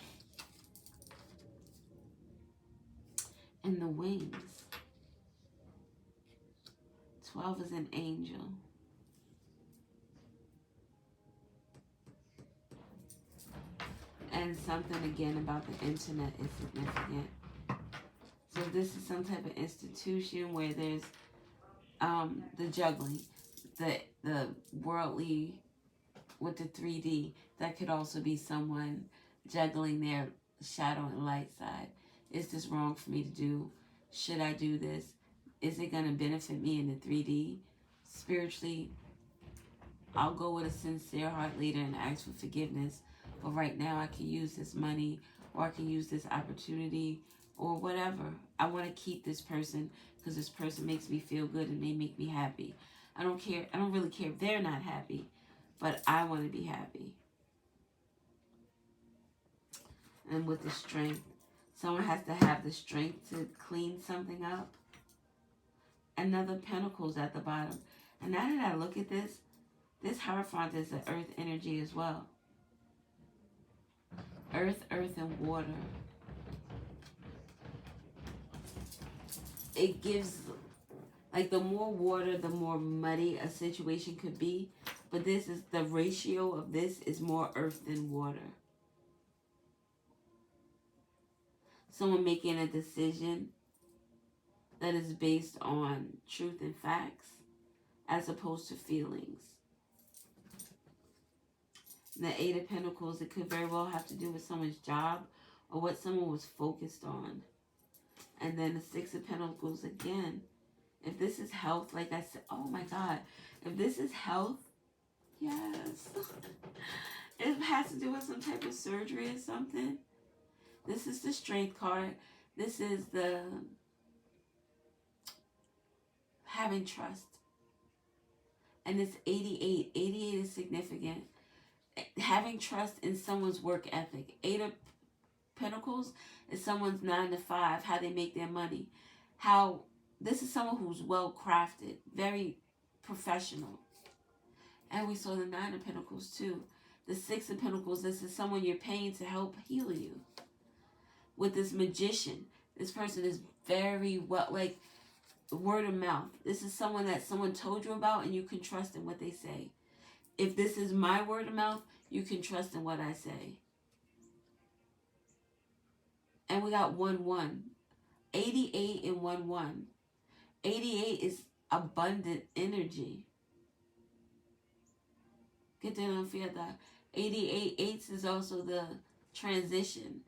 And the wings. 12 is an angel. And something again about the internet is significant. So this is some type of institution where there's the juggling, the worldly with the 3D. That could also be someone juggling their shadow and light side. Is this wrong for me to do? Should I do this? Is it going to benefit me in the 3D? Spiritually, I'll go with a sincere heart later and ask for forgiveness. But right now I can use this money, or I can use this opportunity, or whatever. I want to keep this person because this person makes me feel good and they make me happy. I don't care. I don't really care if they're not happy, but I want to be happy. And with the strength, someone has to have the strength to clean something up. Another Pentacles at the bottom. And now that I look at this Hierophant is the earth energy as well. Earth, and water. It gives, like, the more water, the more muddy a situation could be. But this is, the ratio of this is more earth than water. Someone making a decision that is based on truth and facts as opposed to feelings. The Eight of Pentacles, it could very well have to do with someone's job or what someone was focused on. And then the Six of Pentacles again. If this is health, like I said, oh my God. If this is health, yes. It has to do with some type of surgery or something. This is the Strength card. This is the having trust. And it's 88. 88 is significant. Having trust in someone's work ethic. Eight of Pentacles is someone's 9 to 5, how they make their money. How this is someone who's well crafted, very professional. And we saw the 9 of Pentacles too. The 6 of Pentacles, this is someone you're paying to help heal you. With this Magician, this person is very well, like, word of mouth. This is someone that someone told you about and you can trust in what they say. If this is my word of mouth, you can trust in what I say. And we got 1-1. 88 and 1-1. 88 is abundant energy. Get that on fiesta. 88 eights is also the transition,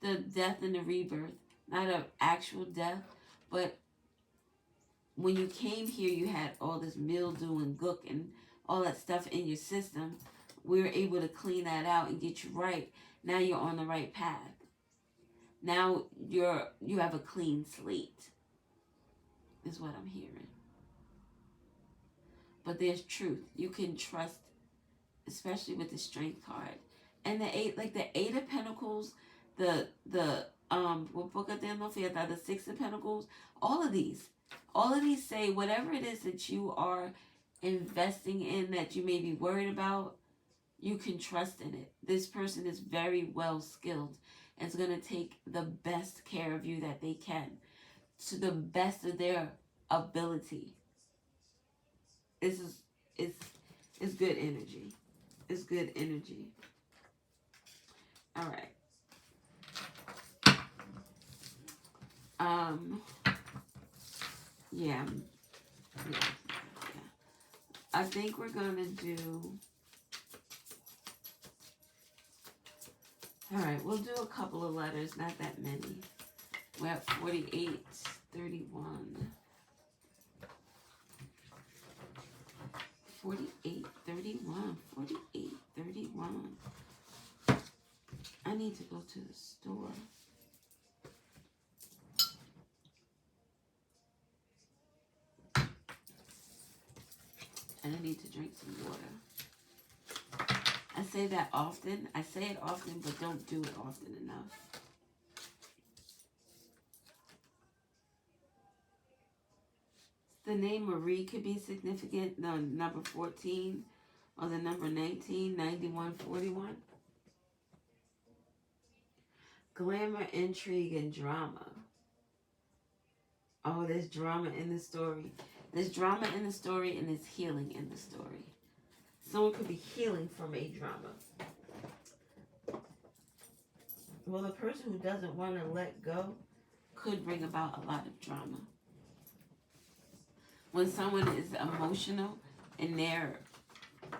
the death and the rebirth. Not an actual death, but when you came here, you had all this mildew and gook and all that stuff in your system. We were able to clean that out and get you right. Now you're on the right path. Now you have a clean slate, is what I'm hearing. But there's truth. You can trust, especially with the Strength card. And the 8, like the 8 of Pentacles, the 6 of Pentacles, all of these say whatever it is that you are investing in that you may be worried about, you can trust in it. This person is very well skilled and is going to take the best care of you that they can to the best of their ability. It's good energy. It's good energy. All right. Yeah. I think we're gonna do. All right, we'll do a couple of letters, not that many. We're at 48, 31. 48, 31, 48, 31. I need to go to the store. And I need to drink some water. I say that often. I say it often, but don't do it often enough. The name Marie could be significant. The number 14 or the number 19, 91, 41. Glamour, intrigue, and drama. Oh, there's drama in the story. There's drama in the story and there's healing in the story. Someone could be healing from a drama. Well, the person who doesn't want to let go could bring about a lot of drama. When someone is emotional and they're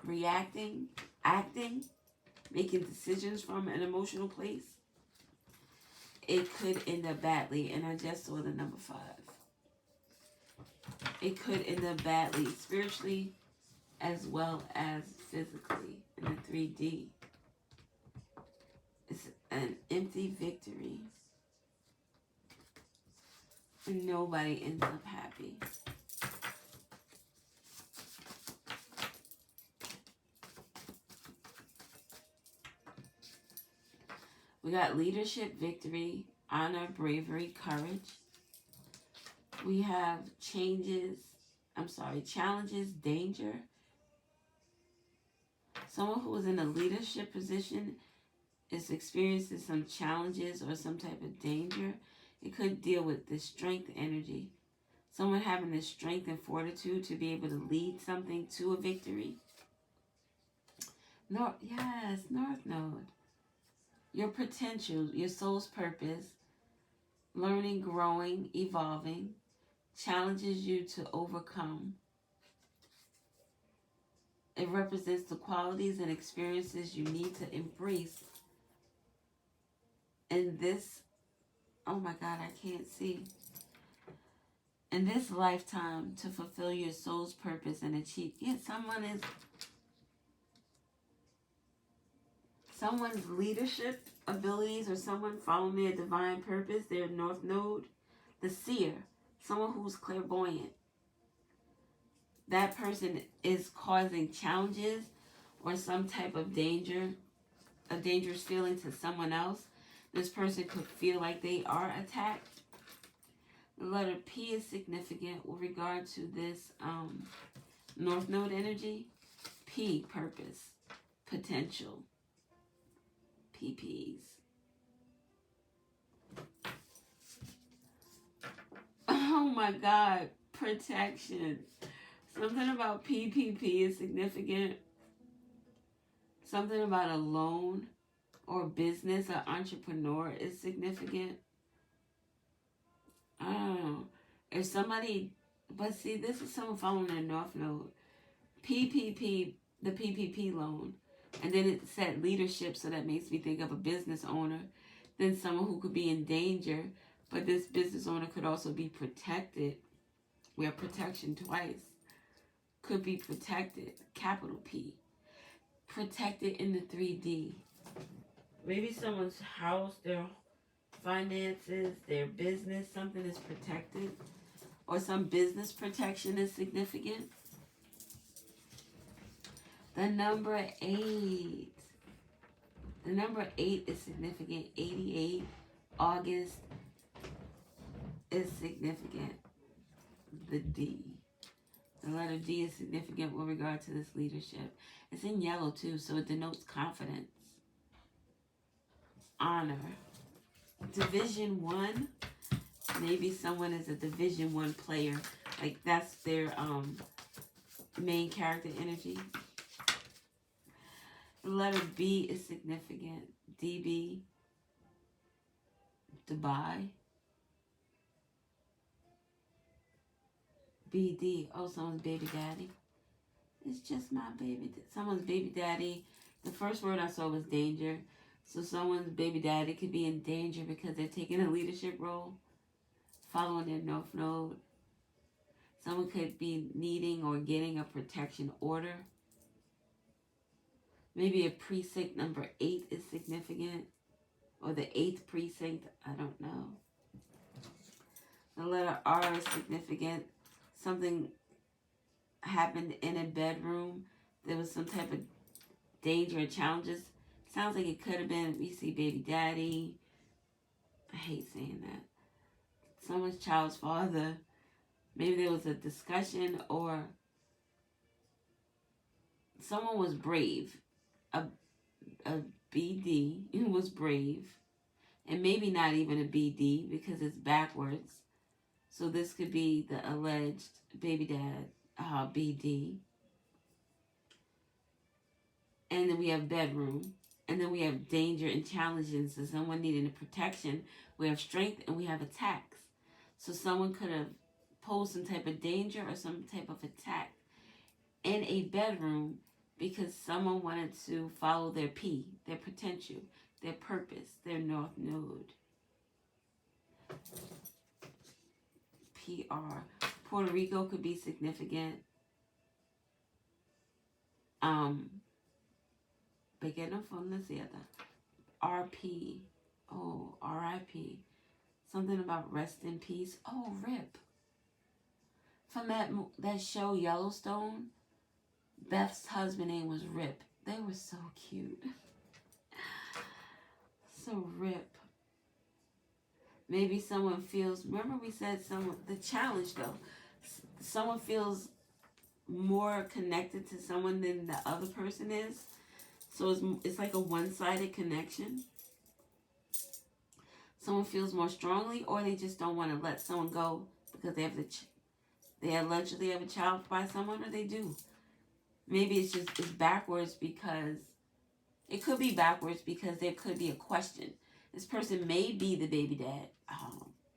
reacting, acting, making decisions from an emotional place, it could end up badly. And I just saw the number 5. It could end up badly spiritually, as well as physically in the 3D. It's an empty victory. And nobody ends up happy. We got leadership, victory, honor, bravery, courage. We have challenges, danger. Someone who is in a leadership position is experiencing some challenges or some type of danger. It could deal with the strength energy. Someone having the strength and fortitude to be able to lead something to a victory. North Node. Your potential, your soul's purpose, learning, growing, evolving, challenges you to overcome. It represents the qualities and experiences you need to embrace in this, oh my God, I can't see. In this lifetime to fulfill your soul's purpose and achieve. Yeah, someone's leadership abilities or someone following their divine purpose, their North Node, the Seer, someone who's clairvoyant. That person is causing challenges or some type of danger, a dangerous feeling to someone else. This person could feel like they are attacked. The letter P is significant with regard to this North Node energy. P, purpose, potential, PPs. Oh my God, protection. Something about PPP is significant. Something about a loan or business or entrepreneur is significant. I don't know. If somebody, but see, this is someone following their North Node. PPP, the PPP loan. And then it said leadership, so that makes me think of a business owner. Then someone who could be in danger, but this business owner could also be protected. We have protection twice. Could be protected, capital P. Protected in the 3D. Maybe someone's house, their finances, their business, something is protected. Or some business protection is significant. The number 8. The number 8 is significant. 88. August is significant. The D. The letter D is significant with regard to this leadership. It's in yellow too, so it denotes confidence. Honor. Division 1. Maybe someone is a Division 1 player. Like that's their main character energy. The letter B is significant. DB. Dubai. BD. Oh, someone's baby daddy. It's just my baby. Someone's baby daddy. The first word I saw was danger. So someone's baby daddy could be in danger because they're taking a leadership role, following their North Node. Someone could be needing or getting a protection order. Maybe a precinct number 8 is significant. Or the 8th precinct. I don't know. The letter R is significant. Something happened in a bedroom. There was some type of danger or challenges. Sounds like it could have been, we see baby daddy. I hate saying that. Someone's child's father. Maybe there was a discussion or someone was brave. A BD was brave. And maybe not even a BD because it's backwards. So this could be the alleged baby dad, BD. And then we have bedroom. And then we have danger and challenges. So someone needing a protection. We have strength and we have attacks. So someone could have posed some type of danger or some type of attack in a bedroom because someone wanted to follow their P, their potential, their purpose, their North Node. PR. Puerto Rico could be significant. Pequeño fue la cierta. RP. Oh, RIP. Something about rest in peace. Oh, RIP. From that show Yellowstone, Beth's husband name was Rip. They were so cute. So RIP. Maybe someone feels, remember we said someone, the challenge though, someone feels more connected to someone than the other person is. So it's like a one-sided connection. Someone feels more strongly, or they just don't want to let someone go because they have they allegedly have a child by someone, or they do. Maybe it's backwards because it could be backwards because there could be a question. This person may be the baby dad,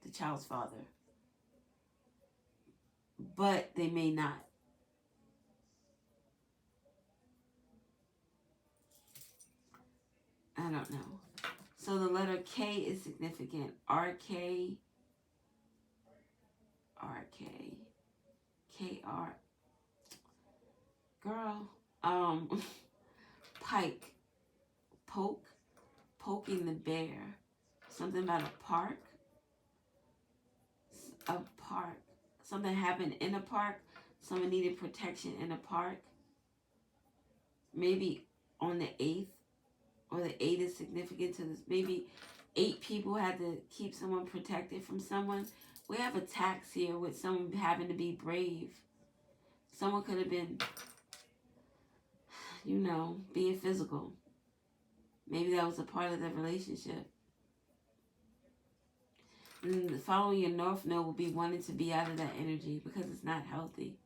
the child's father, but they may not. I don't know. So the letter K is significant. RK, KR. Girl, pike, poking the bear. Something about a park. Something happened in a park. Someone needed protection in a park. Maybe on the 8th, or the 8 is significant to this. Maybe 8 people had to keep someone protected from someone. We have attacks here with someone having to be brave. Someone could have been, being physical. Maybe that was a part of the relationship. And following your north node will be wanting to be out of that energy because it's not healthy.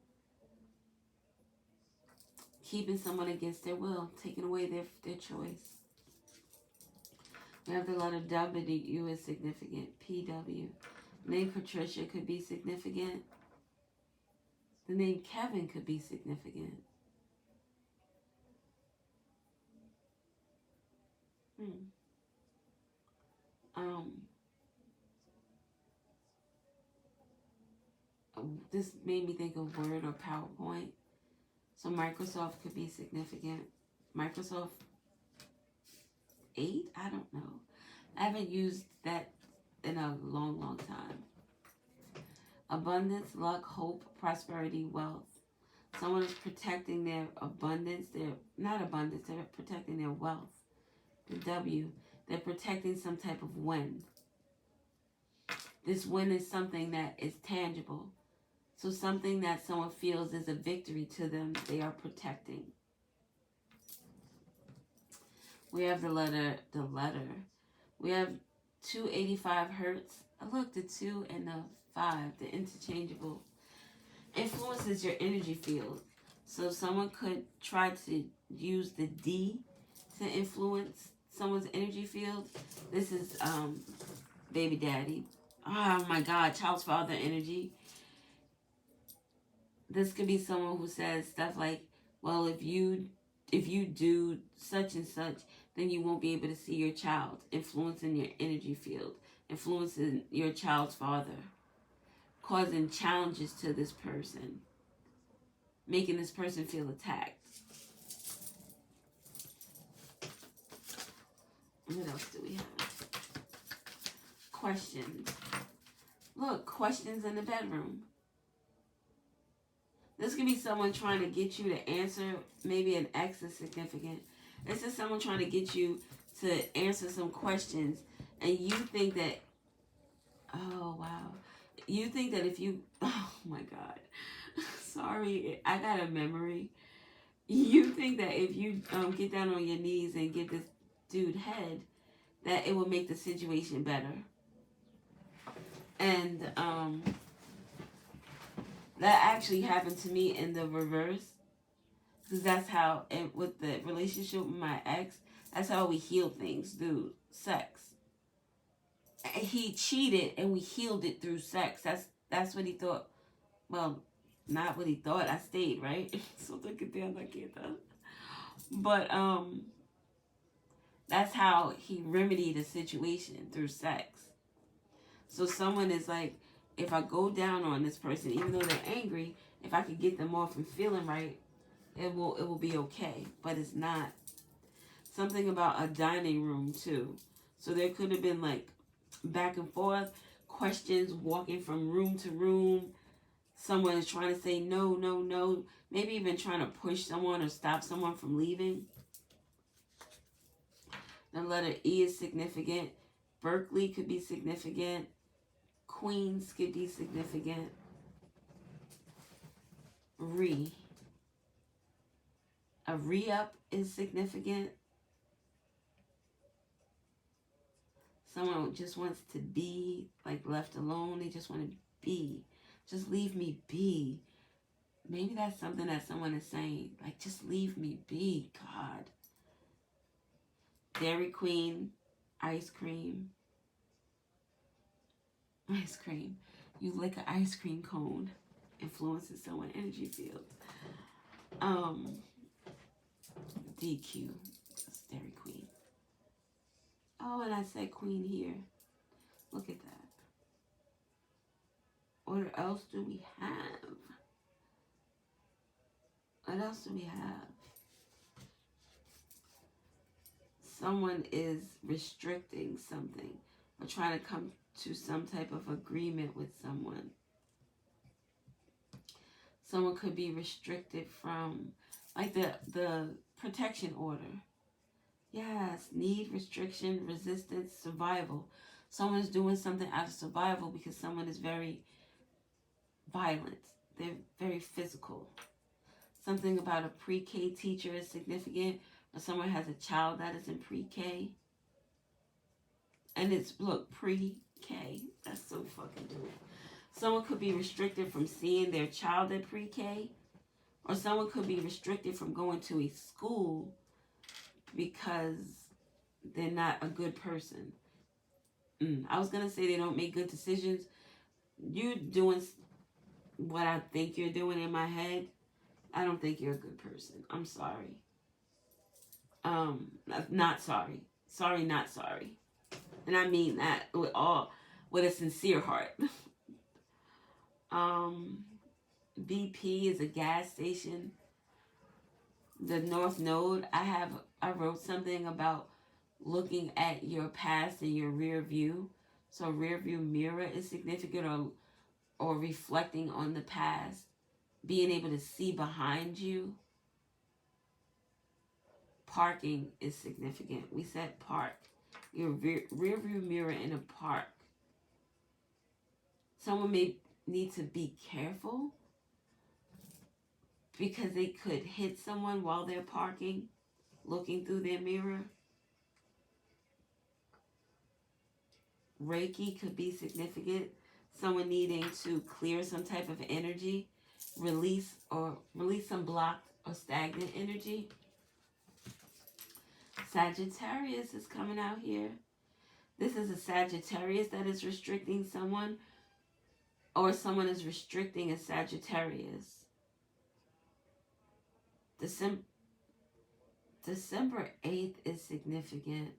Keeping someone against their will, taking away their choice. We have the letter W is significant. PW. The name Patricia could be significant. The name Kevin could be significant. This made me think of Word or PowerPoint. So Microsoft could be significant. Microsoft 8? I don't know. I haven't used that in a long, long time. Abundance, luck, hope, prosperity, wealth. Someone is protecting their abundance. They're protecting their wealth. The W, they're protecting some type of win. This win is something that is tangible. So something that someone feels is a victory to them, they are protecting. We have the letter. We have 285 hertz. Look, the 2 and the 5, the interchangeable. Influences your energy field. So someone could try to use the D to influence someone's energy field. This is baby daddy. Oh my God, child's father energy. This could be someone who says stuff like, well, if you do such and such, then you won't be able to see your child. Influencing your energy field. Influencing your child's father. Causing challenges to this person. Making this person feel attacked. What else do we have? Questions. Look, questions in the bedroom. This could be someone trying to get you to answer. Maybe an ex is significant. This is someone trying to get you to answer some questions. And you think that, oh, wow. You think that if you, oh, my God. Sorry, I got a memory. You think that if you get down on your knees and give this dude head, that it will make the situation better. And that actually happened to me in the reverse. Because that's how, with the relationship with my ex, that's how we heal things, through sex. He cheated and we healed it through sex. That's what he thought. Well, not what he thought. I stayed, right? So look at that. But that's how he remedied a situation, through sex. So someone is like, if I go down on this person, even though they're angry, if I could get them off and feeling right, It will be okay, but it's not. Something about a dining room too. So there could have been like back and forth, questions, walking from room to room. Someone is trying to say no, no, no. Maybe even trying to push someone or stop someone from leaving. The letter E is significant. Berkeley could be significant. Queens could be significant. A re-up is significant. Someone just wants to be like left alone. They just want to be. Just leave me be. Maybe that's something that someone is saying. Like, just leave me be, God. Dairy Queen, ice cream. Ice cream. You lick an ice cream cone. Influences someone's energy field. DQ. That's Dairy Queen. Oh, and I said queen here. Look at that. What else do we have? What else do we have? Someone is restricting something or trying to come to some type of agreement with someone. Someone could be restricted from, like the protection order. Yes, need, restriction, resistance, survival. Someone is doing something out of survival because someone is very violent. They're very physical. Something about a pre-K teacher is significant, or someone has a child that is in pre-K. And it's, look, pre-K. That's so fucking dope. Someone could be restricted from seeing their child at pre-K, or someone could be restricted from going to a school because they're not a good person. I was going to say they don't make good decisions. You're doing what I think you're doing in my head. I don't think you're a good person. I'm sorry. Not sorry. Sorry, not sorry. And I mean that with a sincere heart. BP is a gas station. The North Node, I wrote something about looking at your past and your rear view. So rear view mirror is significant, or reflecting on the past, being able to see behind you. Parking is significant. We said park. Your rear view mirror in a park. Someone may need to be careful because they could hit someone while they're parking, looking through their mirror. Reiki could be significant. Someone needing to clear some type of energy, release some blocked or stagnant energy. Sagittarius is coming out here. This is a Sagittarius that is restricting someone, or someone is restricting a Sagittarius. December 8th is significant.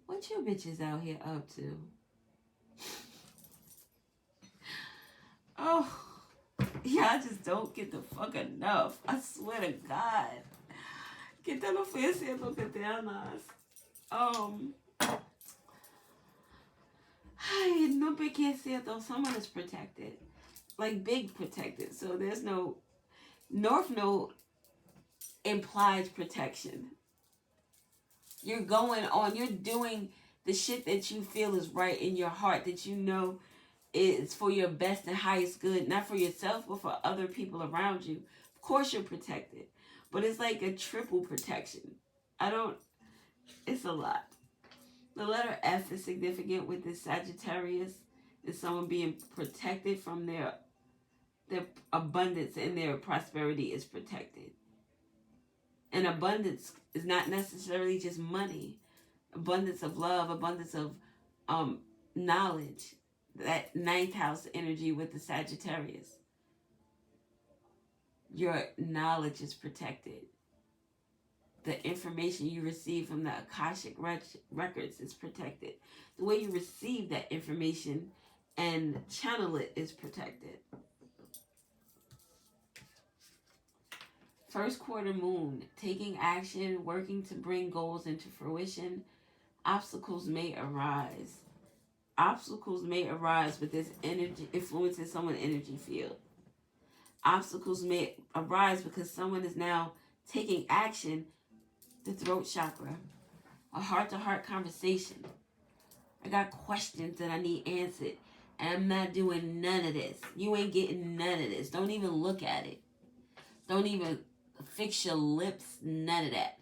What you bitches out here up to? Oh, y'all just don't get the fuck enough. I swear to God. ¿Qué te lo fui haciendo que te amas? Ay, no pequé cierto. Someone is protected. Like big protected. So there's no... North Node implies protection. You're going on. You're doing the shit that you feel is right in your heart. That you know is for your best and highest good. Not for yourself, but for other people around you. Of course you're protected. But it's like a triple protection. It's a lot. The letter F is significant with this Sagittarius. Is someone being protected from their abundance, and their prosperity is protected. And abundance is not necessarily just money. Abundance of love, abundance of knowledge. That 9th house energy with the Sagittarius. Your knowledge is protected. The information you receive from the Akashic records is protected. The way you receive that information and channel it is protected. First quarter moon, taking action, working to bring goals into fruition. Obstacles may arise. Obstacles may arise with this energy influencing someone's energy field. Obstacles may arise because someone is now taking action. The throat chakra. A heart-to-heart conversation. I got questions that I need answered. And I'm not doing none of this. You ain't getting none of this. Don't even look at it. Don't even fix your lips. None of that.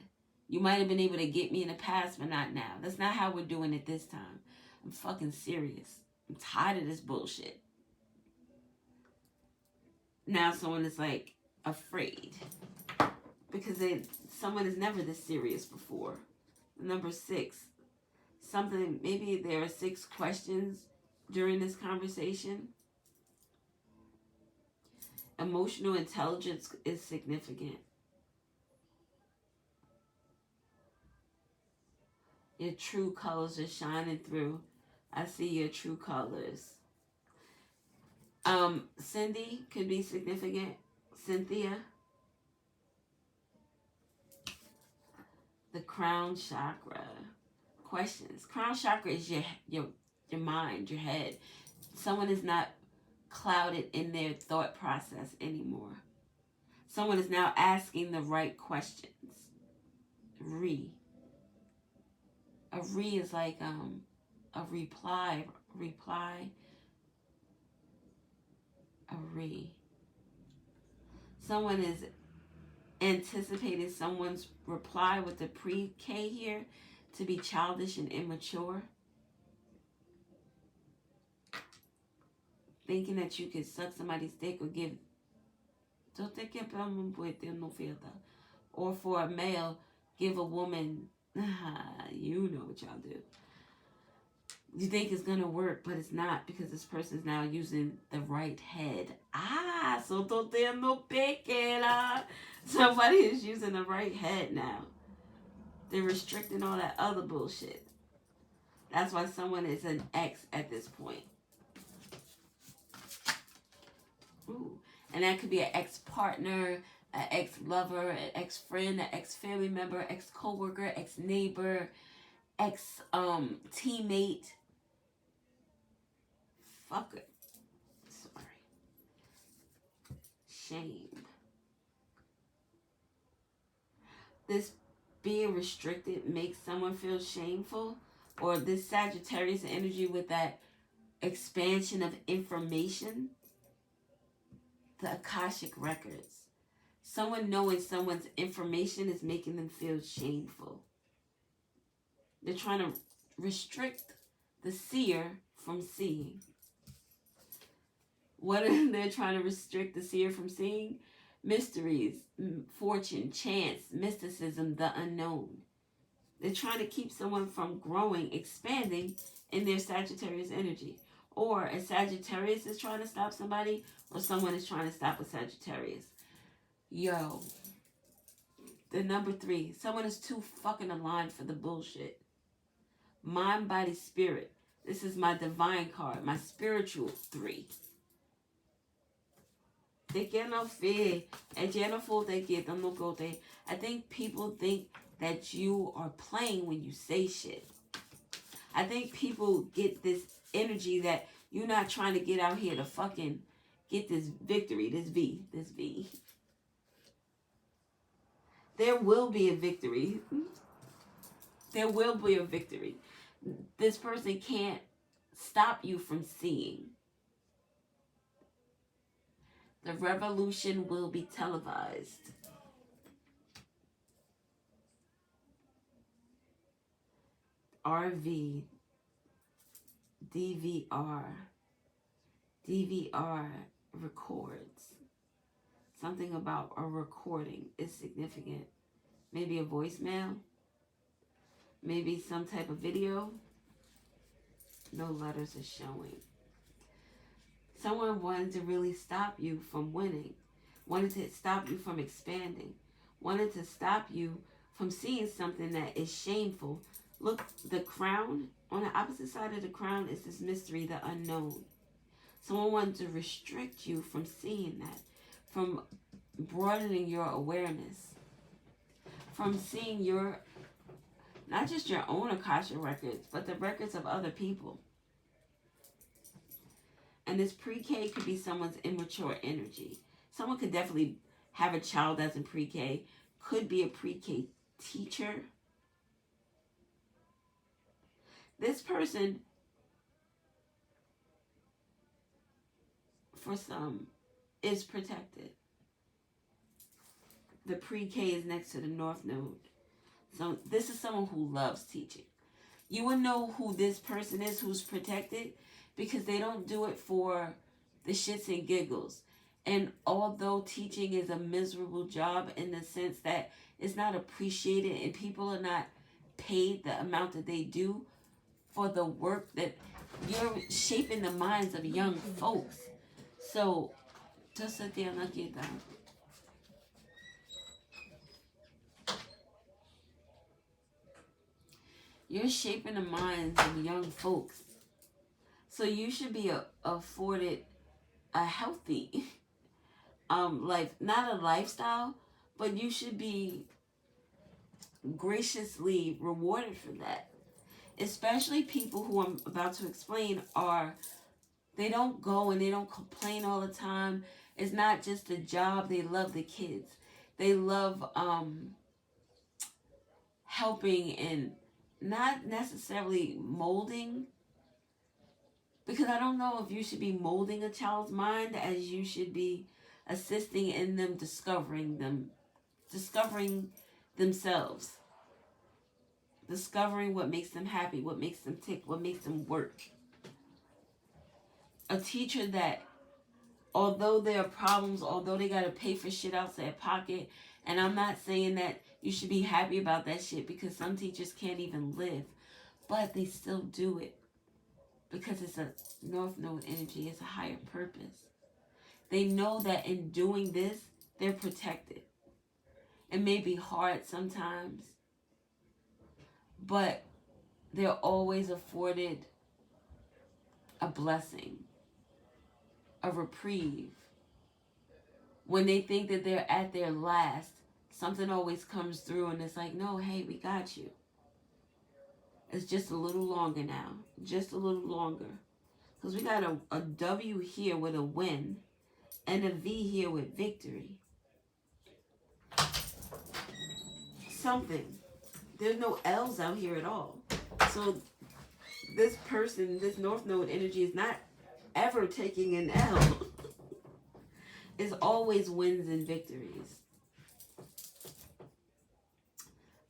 You might have been able to get me in the past, but not now. That's not how we're doing it this time. I'm fucking serious. I'm tired of this bullshit. Now someone is like afraid. Because someone is never this serious before. Number 6. Something, maybe there are 6 questions during this conversation. Emotional intelligence is significant. Your true colors are shining through. I see your true colors. Cindy could be significant. Cynthia. The crown chakra. Questions. Crown chakra is your mind, your head. Someone is not clouded in their thought process anymore. Someone is now asking the right questions. A re is like a reply. A re. Someone is anticipating someone's reply with the pre-K here to be childish and immature. Thinking that you could suck somebody's dick or give. Or for a male, give a woman. You know what y'all do. You think it's going to work, but it's not because this person's now using the right head. So no pequera. Somebody is using the right head now. They're restricting all that other bullshit. That's why someone is an ex at this point. Ooh. And that could be an ex-partner, an ex-lover, an ex-friend, an ex-family member, ex-coworker, ex-neighbor, ex-teammate. Fuck it. Sorry. Shame. This being restricted makes someone feel shameful. Or this Sagittarius energy with that expansion of information. The Akashic records. Someone knowing someone's information is making them feel shameful. They're trying to restrict the seer from seeing. What are they trying to restrict the seer from seeing? Mysteries, fortune, chance, mysticism, the unknown. They're trying to keep someone from growing, expanding in their Sagittarius energy. Or a Sagittarius is trying to stop somebody, or someone is trying to stop a Sagittarius. Yo. The number 3. Someone is too fucking aligned for the bullshit. Mind, body, spirit. This is my divine card. My spiritual 3. I think people think that you are playing when you say shit. I think people get this energy that you're not trying to get out here to fucking get this victory, this V. There will be a victory. There will be a victory. This person can't stop you from seeing. The revolution will be televised. RV, DVR records. Something about a recording is significant. Maybe a voicemail. Maybe some type of video. No letters are showing. Someone wanted to really stop you from winning. Wanted to stop you from expanding. Wanted to stop you from seeing something that is shameful. Look, the crown, on the opposite side of the crown is this mystery, the unknown. Someone wanted to restrict you from seeing that, from broadening your awareness from seeing your, not just your own Akasha records, but the records of other people. And this pre-K could be someone's immature energy. Someone could definitely have a child that's in pre-K, could be a pre-K teacher. This person, for some, is protected. The pre-K is next to the North Node. So this is someone who loves teaching. You will know who this person is who's protected because they don't do it for the shits and giggles. And although teaching is a miserable job in the sense that it's not appreciated and people are not paid the amount that they do for the work that you're shaping the minds of young folks. So, just sit there and look at them. You're shaping the minds of young folks. So you should be afforded a healthy life, not a lifestyle, but you should be graciously rewarded for that. Especially people who I'm about to explain they don't go and they don't complain all the time. It's not just a job. They love the kids. They love helping and not necessarily molding, because I don't know if you should be molding a child's mind as you should be assisting in them discovering themselves, discovering what makes them happy, what makes them tick, what makes them work. A teacher that, although there are problems, although they got to pay for shit out of their pocket, and I'm not saying that you should be happy about that shit because some teachers can't even live, but they still do it because it's a North Node energy, it's a higher purpose. They know that in doing this, they're protected. It may be hard sometimes, but they're always afforded a blessing, a reprieve. When they think that they're at their last, something always comes through and it's like, no, hey, we got you. It's just a little longer now. Just a little longer. Because we got a W here with a win and a V here with victory. Something. There's no L's out here at all. So this person, this North Node energy is not ever taking an L. It's always wins and victories.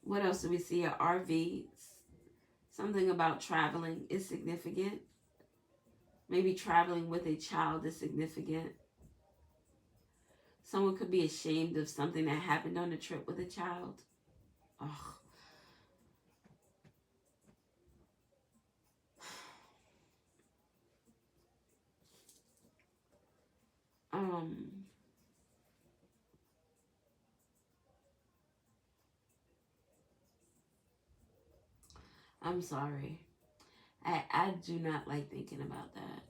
What else do we see? A RV. Something about traveling is significant. Maybe traveling with a child is significant. Someone could be ashamed of something that happened on the trip with a child. Ugh. I'm sorry. I do not like thinking about that.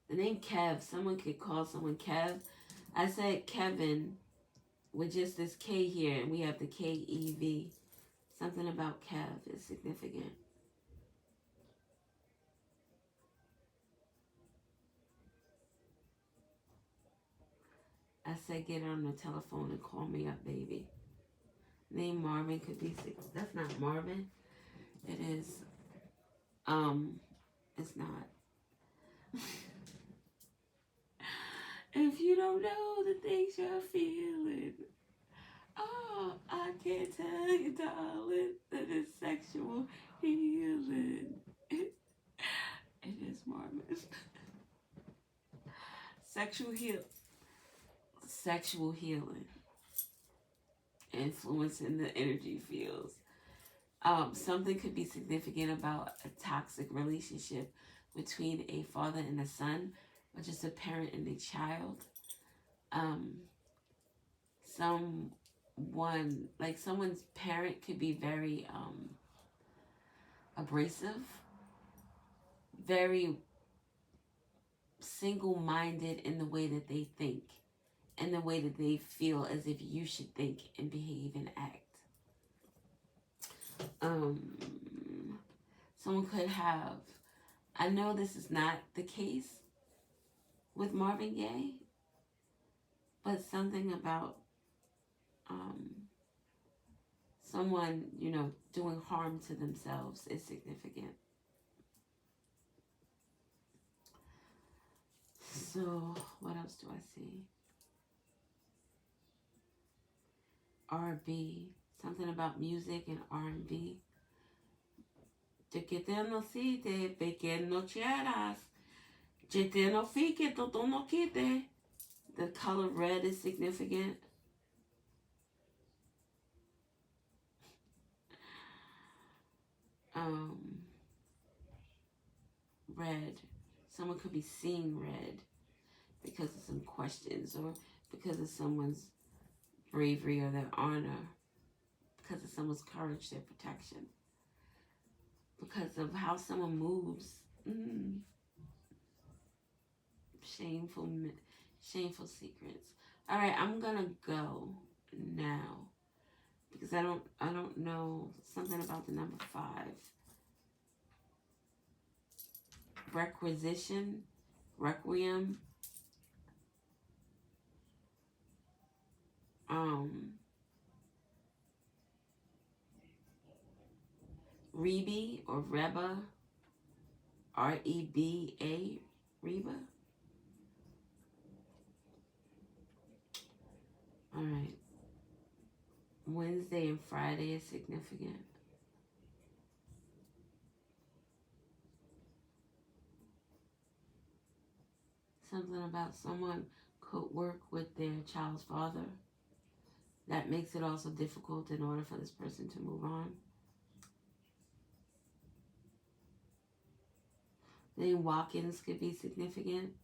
The name Kev, someone could call someone Kev. I said Kevin with just this K here, and we have the K-E-V. Something about Kev is significant. I said get on the telephone and call me up, baby. Name Marvin could be six. That's not Marvin. It is. It's not. If you don't know the things you're feeling, oh, I can't tell you, darling, that it's sexual healing. It is Marvin. Sexual healing. Influencing the energy fields. Something could be significant about a toxic relationship between a father and a son, or just a parent and a child. Someone's parent could be very abrasive, very single-minded in the way that they think, and the way that they feel as if you should think and behave and act. Someone could have, I know this is not the case with Marvin Gaye, but something about someone, you know, doing harm to themselves is significant. So, what else do I see? R&B, something about music and R&B. Te que te no site, pequeño cheras. Je te no fique, todo no quite. The color red is significant. Red. Someone could be seeing red because of some questions, or because of someone's bravery or their honor, because of someone's courage, their protection, because of how someone moves. Shameful secrets. All right, I'm gonna go now because I don't know something about the number 5. Requiem. Reba or Reba, R-E-B-A, Reba. All right. Wednesday and Friday is significant. Something about someone could work with their child's father. That makes it also difficult in order for this person to move on. The name Watkins could be significant.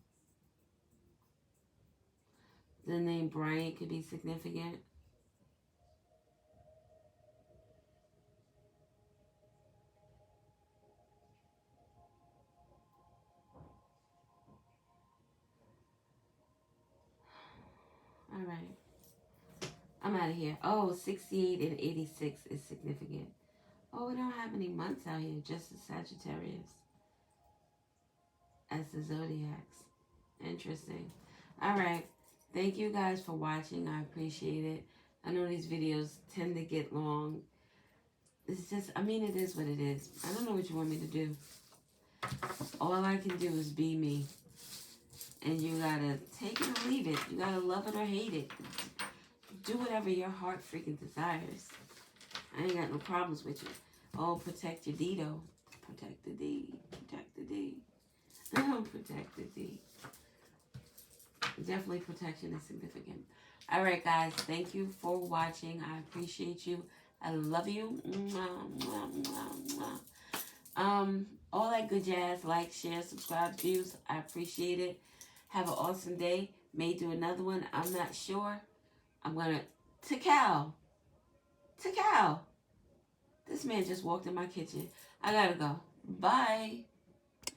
The name Bryant could be significant. All right. I'm out of here. Oh, 68 and 86 is significant. Oh, we don't have any months out here, just the Sagittarius as the zodiacs. Interesting. All right. Thank you guys for watching. I appreciate it. I know these videos tend to get long. It's just, I mean, it is what it is. I don't know what you want me to do. All I can do is be me. And you gotta take it or leave it. You gotta love it or hate it. Do whatever your heart freaking desires. I ain't got no problems with you. Oh, protect your D, though. Protect the D. Protect the D. Oh, protect the D. Definitely protection is significant. All right, guys. Thank you for watching. I appreciate you. I love you. All that good jazz. Like, share, subscribe, views. I appreciate it. Have an awesome day. May do another one. I'm not sure. I'm going to... Takal. This man just walked in my kitchen. I gotta go. Bye.